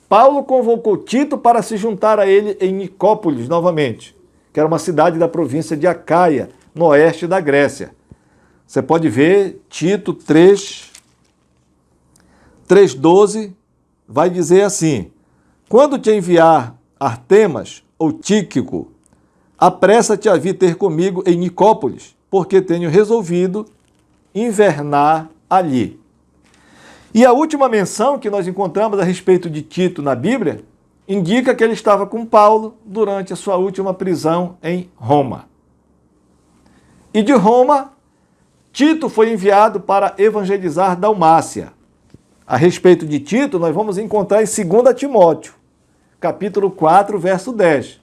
Paulo convocou Tito para se juntar a ele em Nicópolis novamente, que era uma cidade da província de Acaia, no oeste da Grécia. Você pode ver Tito 3:12, vai dizer assim: quando te enviar Artemas ou Tíquico, apressa-te a vir ter comigo em Nicópolis, porque tenho resolvido invernar ali. E a última menção que nós encontramos a respeito de Tito na Bíblia indica que ele estava com Paulo durante a sua última prisão em Roma. E de Roma, Tito foi enviado para evangelizar Dalmácia. A respeito de Tito, nós vamos encontrar em 2 Timóteo, capítulo 4, verso 10.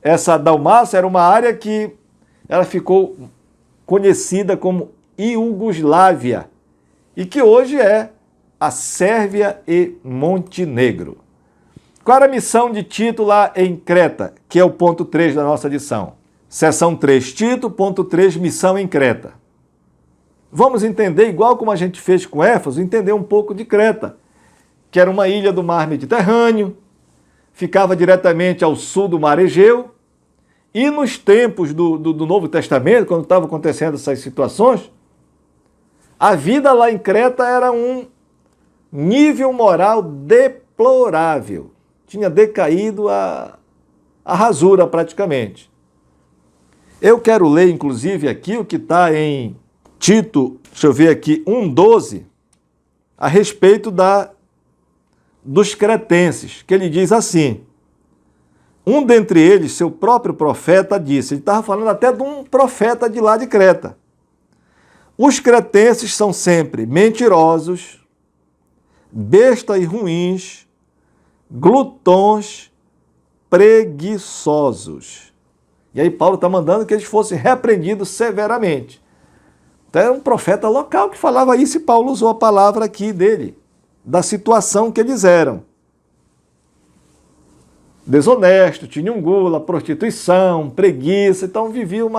Essa Dalmácia era uma área que ela ficou conhecida como Iugoslávia e que hoje é a Sérvia e Montenegro. Qual era a missão de Tito lá em Creta, que é o ponto 3 da nossa lição? Seção 3, Tito, ponto 3, missão em Creta. Vamos entender, igual como a gente fez com Éfeso, entender um pouco de Creta, que era uma ilha do mar Mediterrâneo, ficava diretamente ao sul do mar Egeu, e nos tempos do Novo Testamento, quando estavam acontecendo essas situações, a vida lá em Creta era um nível moral deplorável. Tinha decaído a rasura praticamente. Eu quero ler, inclusive, aqui o que está em Tito, deixa eu ver aqui, 1:12, a respeito dos cretenses, que ele diz assim: um dentre eles, seu próprio profeta, disse, ele estava falando até de um profeta de lá de Creta, os cretenses são sempre mentirosos, bestas e ruins, glutões, preguiçosos. E aí Paulo está mandando que eles fossem repreendidos severamente. Então era um profeta local que falava isso e Paulo usou a palavra aqui dele, da situação que eles eram. Desonesto, tinham gula, prostituição, preguiça, então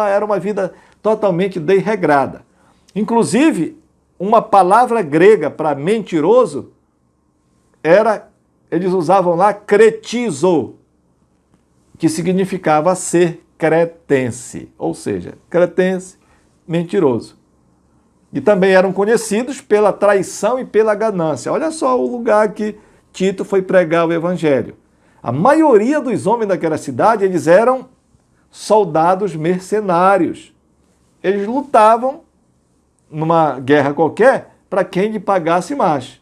era uma vida totalmente desregrada. Inclusive, uma palavra grega para mentiroso eles usavam lá cretizo, que significava ser cretense, ou seja, cretense, mentiroso. E também eram conhecidos pela traição e pela ganância. Olha só o lugar que Tito foi pregar o evangelho. A maioria dos homens daquela cidade, eles eram soldados mercenários. Eles lutavam numa guerra qualquer para quem lhe pagasse mais.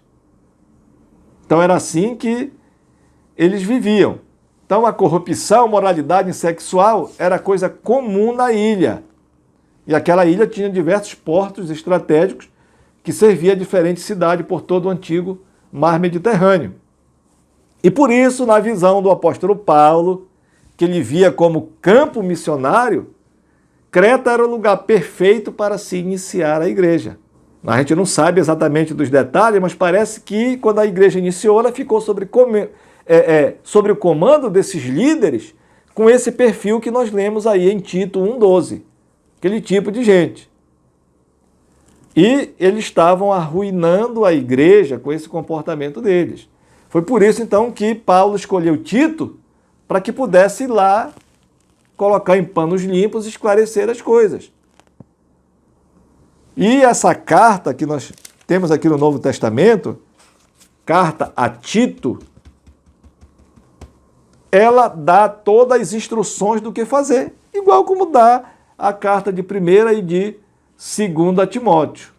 Então era assim que eles viviam. Então a corrupção, moralidade sexual era coisa comum na ilha. E aquela ilha tinha diversos portos estratégicos que servia a diferentes cidades por todo o antigo mar Mediterrâneo. E por isso, na visão do apóstolo Paulo, que ele via como campo missionário, Creta era o lugar perfeito para se iniciar a igreja. A gente não sabe exatamente dos detalhes, mas parece que quando a igreja iniciou, ela ficou sobre o comando desses líderes com esse perfil que nós lemos aí em Tito 1:12. Aquele tipo de gente. E eles estavam arruinando a igreja com esse comportamento deles. Foi por isso, então, que Paulo escolheu Tito para que pudesse ir lá colocar em panos limpos e esclarecer as coisas. E essa carta que nós temos aqui no Novo Testamento, carta a Tito, ela dá todas as instruções do que fazer, igual como dá a carta de 1ª e de 2ª Timóteo.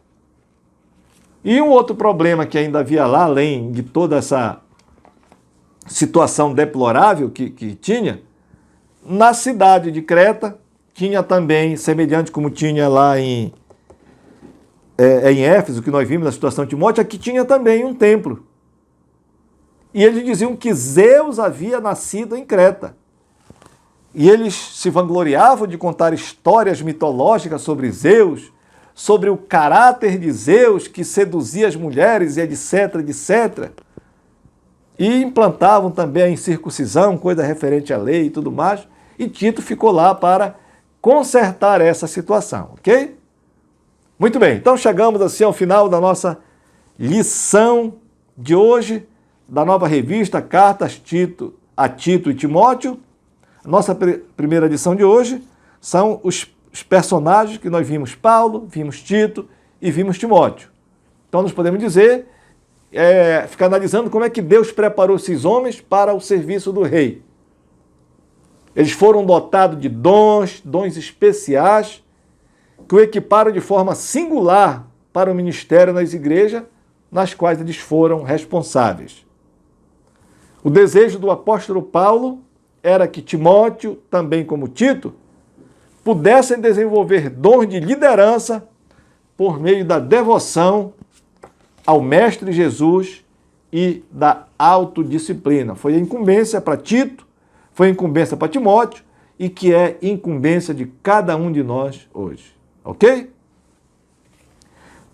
E um outro problema que ainda havia lá, além de toda essa situação deplorável que tinha, na cidade de Creta, tinha também, semelhante como tinha lá em Éfeso, que nós vimos na situação de Timóteo, aqui tinha também um templo. E eles diziam que Zeus havia nascido em Creta. E eles se vangloriavam de contar histórias mitológicas sobre Zeus, sobre o caráter de Zeus que seduzia as mulheres e etc, etc. E implantavam também a incircuncisão, coisa referente à lei e tudo mais. E Tito ficou lá para consertar essa situação, ok? Muito bem, então chegamos assim ao final da nossa lição de hoje, da nova revista Cartas a Tito e Timóteo. A nossa primeira lição de hoje são os personagens que nós vimos Paulo, vimos Tito e vimos Timóteo. Então nós podemos dizer, ficar analisando como é que Deus preparou esses homens para o serviço do rei. Eles foram dotados de dons especiais, que o equiparam de forma singular para o ministério nas igrejas, nas quais eles foram responsáveis. O desejo do apóstolo Paulo era que Timóteo, também como Tito, pudessem desenvolver dons de liderança por meio da devoção ao Mestre Jesus e da autodisciplina. Foi a incumbência para Tito, foi a incumbência para Timóteo e que é incumbência de cada um de nós hoje. Ok?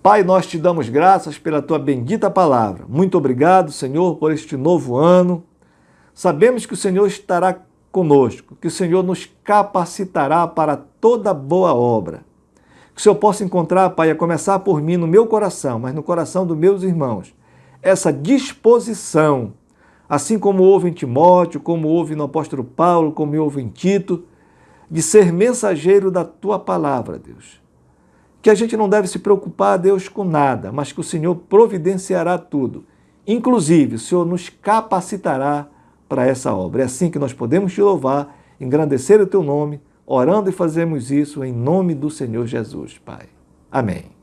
Pai, nós te damos graças pela tua bendita palavra. Muito obrigado, Senhor, por este novo ano. Sabemos que o Senhor estará conosco, que o Senhor nos capacitará para toda boa obra. Que o Senhor possa encontrar, Pai, a começar por mim no meu coração, mas no coração dos meus irmãos, essa disposição, assim como houve em Timóteo, como houve no apóstolo Paulo, como houve em Tito, de ser mensageiro da tua palavra, Deus. Que a gente não deve se preocupar, Deus, com nada, mas que o Senhor providenciará tudo. Inclusive, o Senhor nos capacitará para essa obra. É assim que nós podemos te louvar, engrandecer o teu nome, orando e fazemos isso em nome do Senhor Jesus, Pai. Amém.